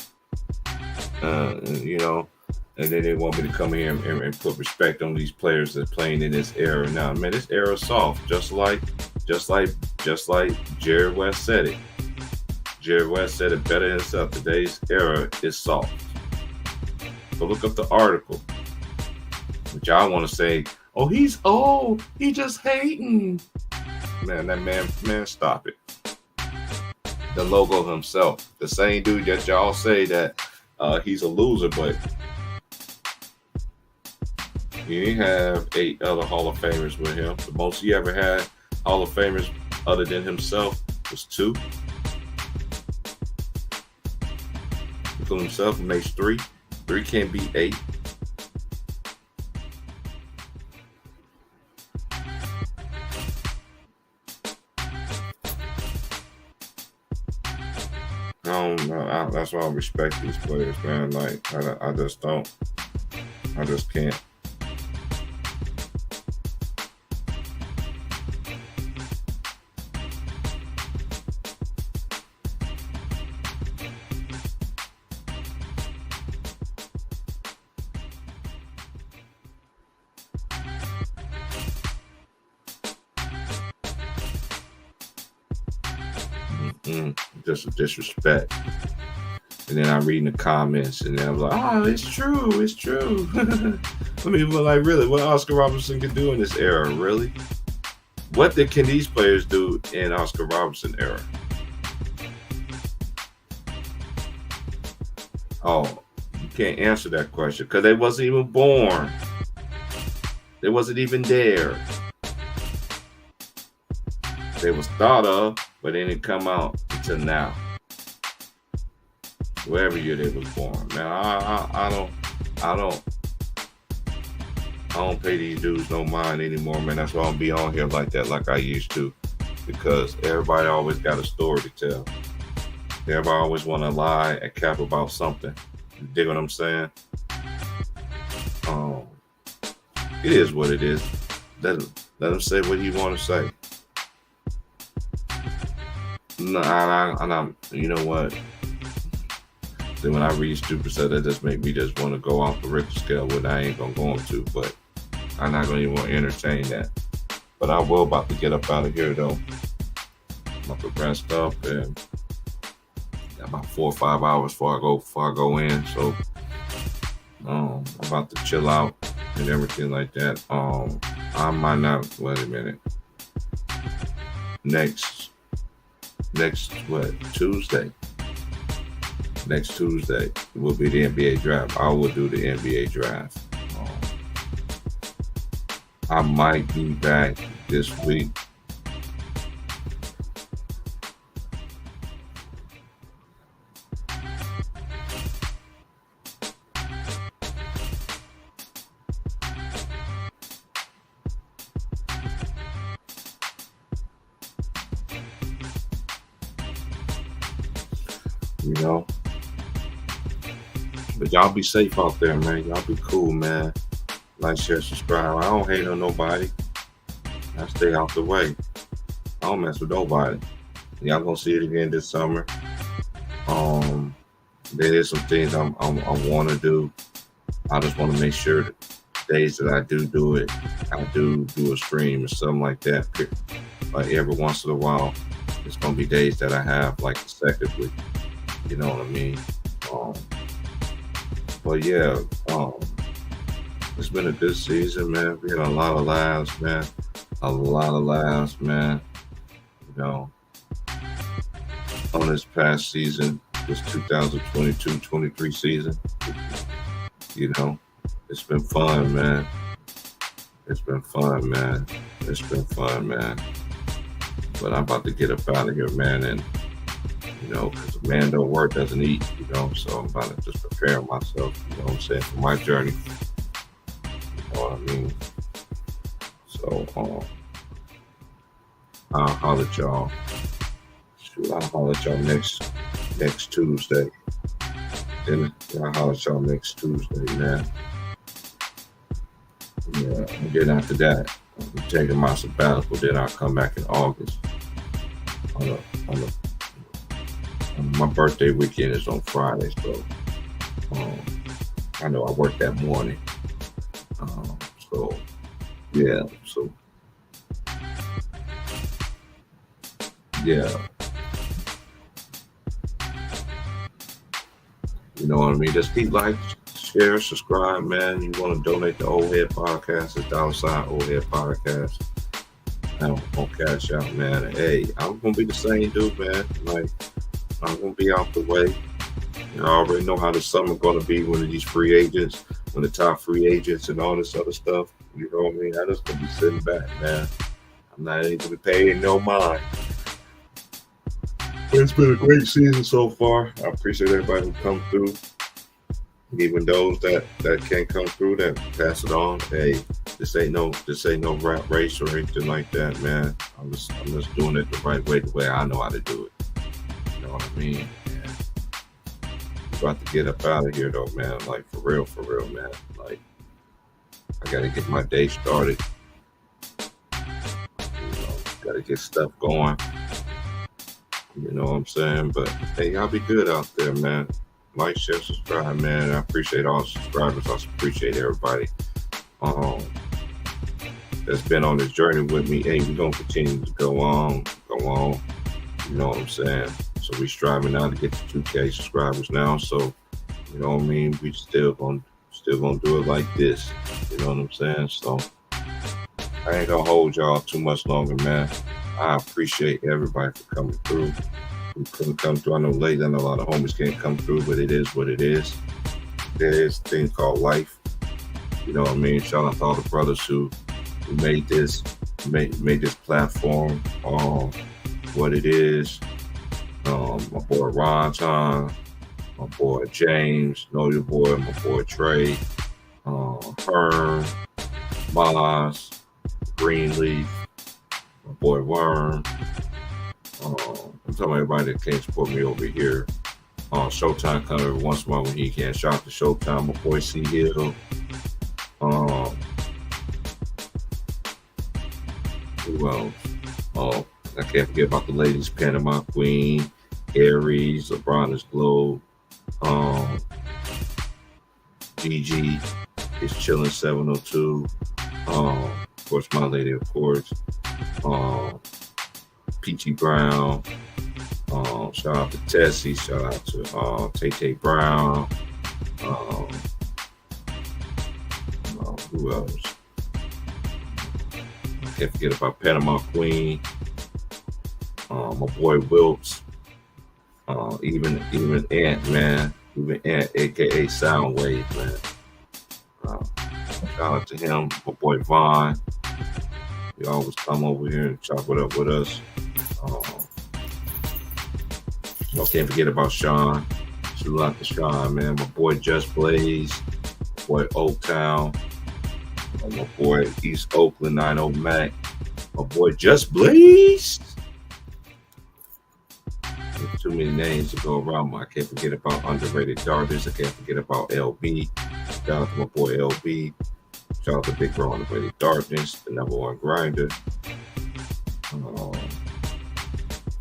and then they want me to come here and put respect on these players that are playing in this era now. Man, this era is soft, just like Jerry West said it. Jerry West said it better himself. Today's era is soft. Go look up the article. Which I want to say, oh, he's old. He just hating. Man, that man, stop it. The logo himself, the same dude that y'all say that he's a loser, but he have 8 other Hall of Famers with him. The most he ever had Hall of Famers other than himself was 2. Kill himself and makes 3. 3 can't beat 8. I don't know. That's why I respect these players, man. Like, I just don't. I just can't. Just a disrespect. And then I'm reading the comments, and then I'm like, oh, it's true. It's true. I mean, well, like, really, what Oscar Robertson can do in this era, really? What can these players do in Oscar Robertson era? Oh, you can't answer that question because they wasn't even born. They wasn't even there. They was thought of, but they didn't come out until now. Wherever year they was born, man. I don't pay these dudes no mind anymore, man. That's why I don't be on here like that, like I used to, because everybody always got a story to tell. Everybody always want to lie and cap about something. You dig what I'm saying? It is what it is. Let him say what he want to say. No, I'm. You know what? Then when I read stupid stuff, that just make me just want to go off the Richter scale, when I ain't gonna go into. But I'm not gonna even want to entertain that. But I will about to get up out of here though. I'm about to rest up and about 4 or 5 hours before I go in. So I'm about to chill out and everything like that. I might not. Wait a minute. Next what? Tuesday. Next Tuesday will be the NBA draft. I will do the NBA draft. I might be back this week. You know? But y'all be safe out there, man. Y'all be cool, man. Like, share, subscribe. I don't hate on nobody. I stay out the way. I don't mess with nobody. Y'all gonna see it again this summer. There is some things I want to do. I just want to make sure that days that I do it, I do a stream or something like that. Like every once in a while, it's gonna be days that I have like consecutively. You know what I mean? But yeah, it's been a good season, man. We had a lot of laughs, man. You know, on this past season, this 2022-23 season. You know, it's been fun, man. But I'm about to get up out of here, man, and you know, because a man don't work, doesn't eat, you know, so I'm about to just prepare myself, you know what I'm saying, for my journey. You know what I mean? So, I'll holler at y'all. I'll holler at y'all next Tuesday. Then I'll holler at y'all next Tuesday, man. Yeah, and then after that, I'm taking my sabbatical, then I'll come back in August. My birthday weekend is on Friday, so I know I work that morning. So yeah. You know what I mean? Just keep like, share, subscribe, man. You want to donate to Old Head Podcast? It's $ Old Head Podcast. I'm gonna cash out, man. Hey, I'm gonna be the same dude, man. Like, I'm gonna be out the way. I already know how the summer gonna be when these free agents, when the top free agents and all this other stuff. You know what I mean? I just gonna be sitting back, man. I'm not even gonna be paying no mind. It's been a great season so far. I appreciate everybody who come through. Even those that can't come through, that pass it on. Hey, this ain't no rap race or anything like that, man. I'm just doing it the right way, the way I know how to do it. You know what I mean? And about to get up out of here though, man. Like for real, man. Like I gotta get my day started. Gotta get stuff going. You know what I'm saying? But hey, y'all be good out there, man. Like, share, subscribe, man. I appreciate all the subscribers. I appreciate everybody that's been on this journey with me. Hey, we're gonna continue to go on. You know what I'm saying? So we striving now to get to 2K subscribers now. So you know what I mean? We still gonna do it like this. You know what I'm saying? So I ain't gonna hold y'all too much longer, man. I appreciate everybody for coming through. We couldn't come through. I know late. I know a lot of homies can't come through, but it is what it is. There is a thing called life. You know what I mean? Shout out to all the brothers who made this platform what it is. My boy Ron Ton, my boy James, know your boy, my boy Trey, Hearn, Maz, Greenleaf, my boy Worm. I'm talking about everybody that can't support me over here. Showtime coming every once in a while when he can. Shout out to Showtime, my boy C Hill. Who else? Oh, I can't forget about the ladies, Panama Queen, Aries, LeBron is Globe, GG is chilling 702. Of course, my lady, of course. Peachy Brown. Shout out to Tessie. Shout out to Tay Brown. Who else? I can't forget about Panama Queen. My boy Wilkes. Even Ant, man. Even Ant, aka Soundwave, man. Shout out to him. My boy Vaughn. He always come over here and chop it up with us. Can't forget about Sean. Salute out to Sean, man. My boy Just Blaze. My boy Oaktown. My boy East Oakland 90 Mac. My boy Just Blaze. There's too many names to go around. I can't forget about Underrated Darkness. I can't forget about LB. Shout out to my boy LB. Shout out to Big Bro Underrated Darkness, the #1 grinder.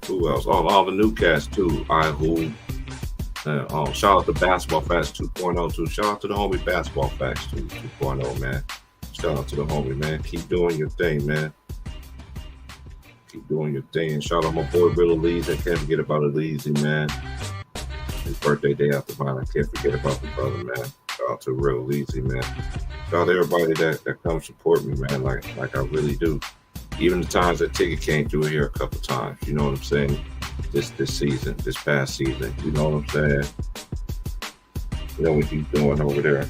Who else? All the new cats too. Shout out to Basketball Facts 2.0 too. Shout out to the homie Basketball Facts 2.0, man. Shout out to the homie, man. Keep doing your thing, man. Keep doing your thing. Shout out my boy Real Elise. I can't forget about Elise, man. His birthday day after mine. I can't forget about the brother, man. Shout out to Real Elise, man. Shout out to everybody that comes support me, man. Like I really do. Even the times that Ticket came through here a couple times, you know what I'm saying? This season, this past season, you know what I'm saying? You know what he's doing over there.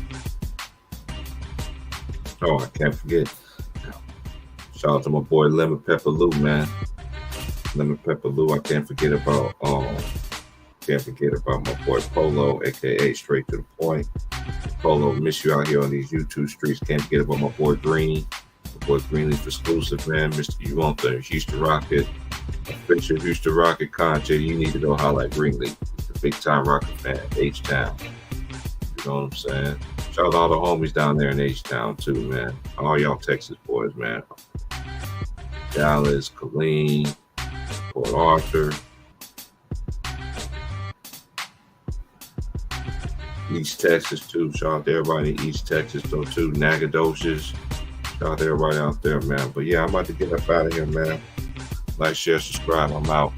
Oh, I can't forget. Shout out to my boy Lemon Pepper Lou, man. Lemon Pepper Lou. I can't forget about my boy Polo, aka Straight to the Point. Polo, miss you out here on these YouTube streets. Can't forget about my boy Green. Boy Greenleaf exclusive, man. Mr. You want the Houston Rocket, official Houston Rocket content. You need to go holler at Greenleaf, the big time Rocket fan, H-Town. You know what I'm saying? Shout out to all the homies down there in H-Town too, man. All y'all Texas boys, man. Dallas, Killeen, Port Arthur, East Texas too. Shout out to everybody in East Texas though too. Nacogdoches. Shout out to everybody out there, man. But yeah, I'm about to get up out of here, man. Like, share, subscribe. I'm out.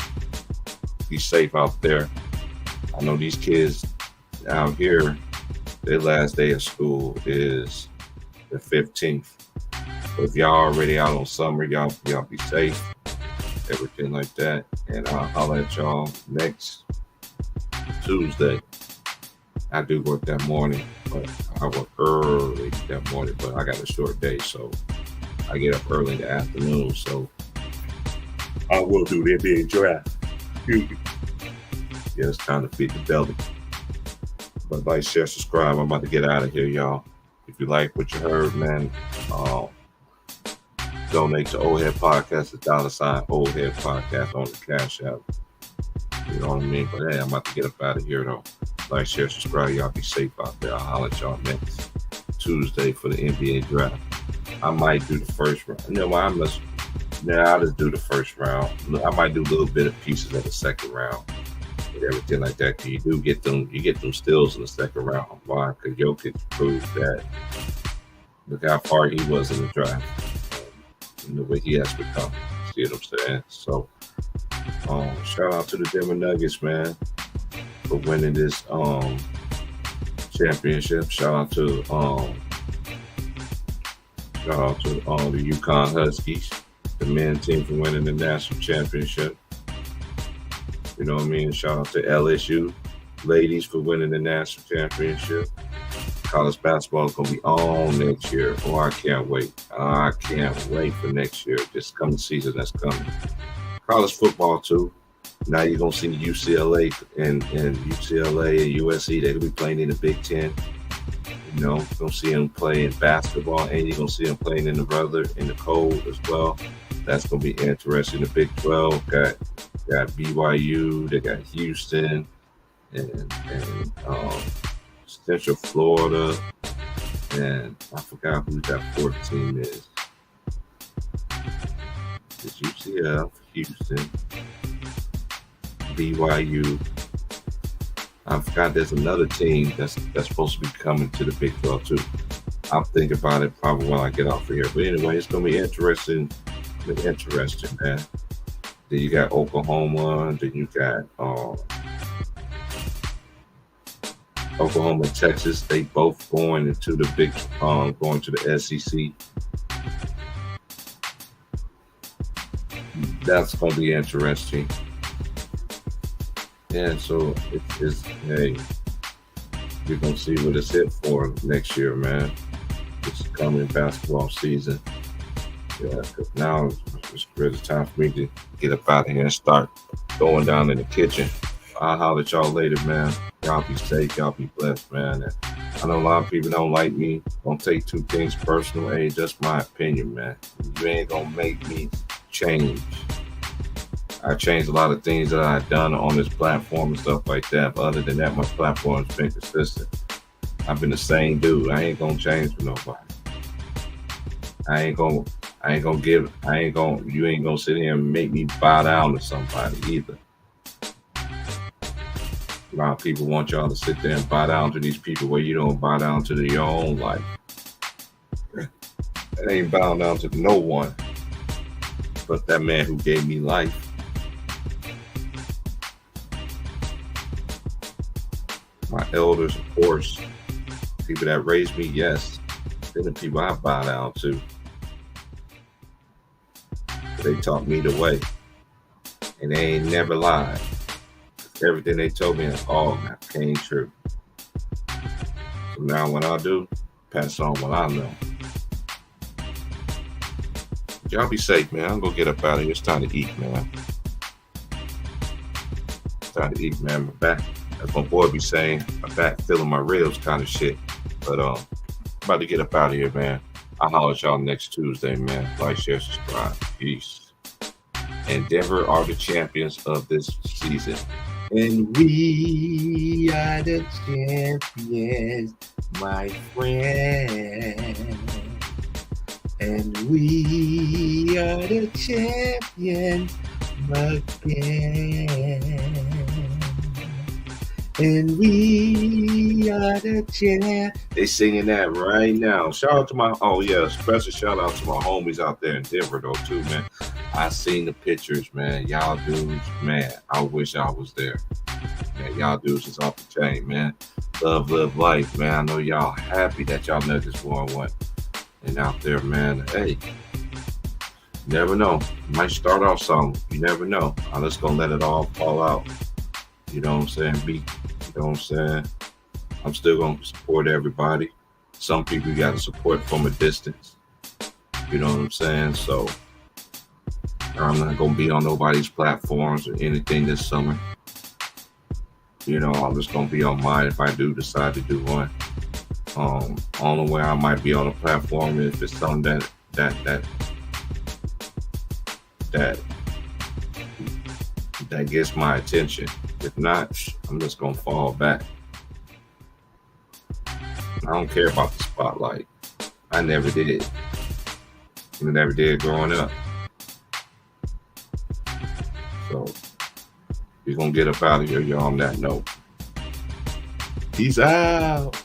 Be safe out there. I know these kids out here, their last day of school is the 15th. But if y'all already out on summer, y'all be safe. Everything like that. And I'll let y'all next Tuesday. I do work that morning, but I work early that morning, but I got a short day, so I get up early in the afternoon, so I will do the NBA draft. Yeah, it's time to feed the belly. But like, share, subscribe. I'm about to get out of here, y'all. If you like what you heard, man, donate to Old Head Podcast, the $ Old Head Podcast on the Cash App. You know what I mean? But hey, I'm about to get up out of here, though. Like, share, subscribe. Y'all be safe out there. I'll holler at y'all next Tuesday for the NBA draft. I might do the first round. You know what? I'll just do the first round. I might do a little bit of pieces of the second round and everything like that. Cause you get them steals in the second round. Why? Because Jokic proved that. Look how far he was in the draft. And the way he has become. See what I'm saying? So, shout out to the Denver Nuggets, man, for winning this championship. Shout out to the UConn Huskies, the men's team, for winning the national championship. You know what I mean? Shout out to LSU ladies for winning the national championship. College basketball is going to be on next year. Oh, I can't wait. I can't wait for next year. This coming season that's coming. College football, too. Now you're going to see UCLA and UCLA and USC. They're going to be playing in the Big Ten. You know, you're going to see them play in basketball, and you're going to see them playing in the cold as well. That's going to be interesting. The Big 12 got BYU, they got Houston, and Central Florida, and I forgot who that fourth team is. It's UCF, Houston, BYU. I forgot there's another team that's supposed to be coming to the Big 12 too. I'll think about it probably when I get off of here. But anyway, it's gonna be interesting. Man. Then you got Oklahoma. Then you got Oklahoma and Texas. They both going into the going to the SEC. That's gonna be interesting. And so hey, we're gonna see what it's hit for next year, man. It's coming basketball season. Yeah, because now it's really time for me to get up out of here and start going down in the kitchen. I'll holler at y'all later, man. Y'all be safe. Y'all be blessed, man. And I know a lot of people don't like me. Don't take two things personal. Hey, just my opinion, man. You ain't gonna make me change. I changed a lot of things that I've done on this platform and stuff like that. But other than that, my platform's been consistent. I've been the same dude. I ain't gonna change for nobody. You ain't gonna sit here and make me bow down to somebody either. A lot of people want y'all to sit there and bow down to these people where you don't bow down to your own life. It ain't bowing down to no one but that man who gave me life. My elders, of course. People that raised me, yes. Then the people I bow down to. They taught me the way. And they ain't never lied. Everything they told me all came true. So now what I do, pass on what I know. Y'all be safe, man. I'm gonna get up out of here. It's time to eat, man. It's time to eat, man. My back, as my boy be saying, my back feeling my ribs kind of shit. But about to get up out of here, man. I'll holler at y'all next Tuesday, man. Like, share, subscribe. Peace. And Denver are the champions of this season. And we are the champions, my friend. And we are the champions again. And we are the champions. They singing that right now. Shout out to special shout out to my homies out there in Denver though too, man. I seen the pictures, man. Y'all dudes, man, I wish I was there. Man, y'all dudes is off the chain, man. Love life, man. I know y'all happy that y'all Nuggets 4-1. And out there, man, hey, never know. Might start off something. You never know. I'm just gonna let it all fall out. You know what I'm saying? You know what I'm saying? I'm still gonna support everybody. Some people you gotta support from a distance. You know what I'm saying? So I'm not gonna be on nobody's platforms or anything this summer. You know, I'm just gonna be on mine if I do decide to do one. Only way I might be on a platform if it's something that gets my attention. If not, I'm just gonna fall back. I don't care about the spotlight. I never did. I never did growing up. So we're gonna get up out of here, y'all, on that note. Peace out.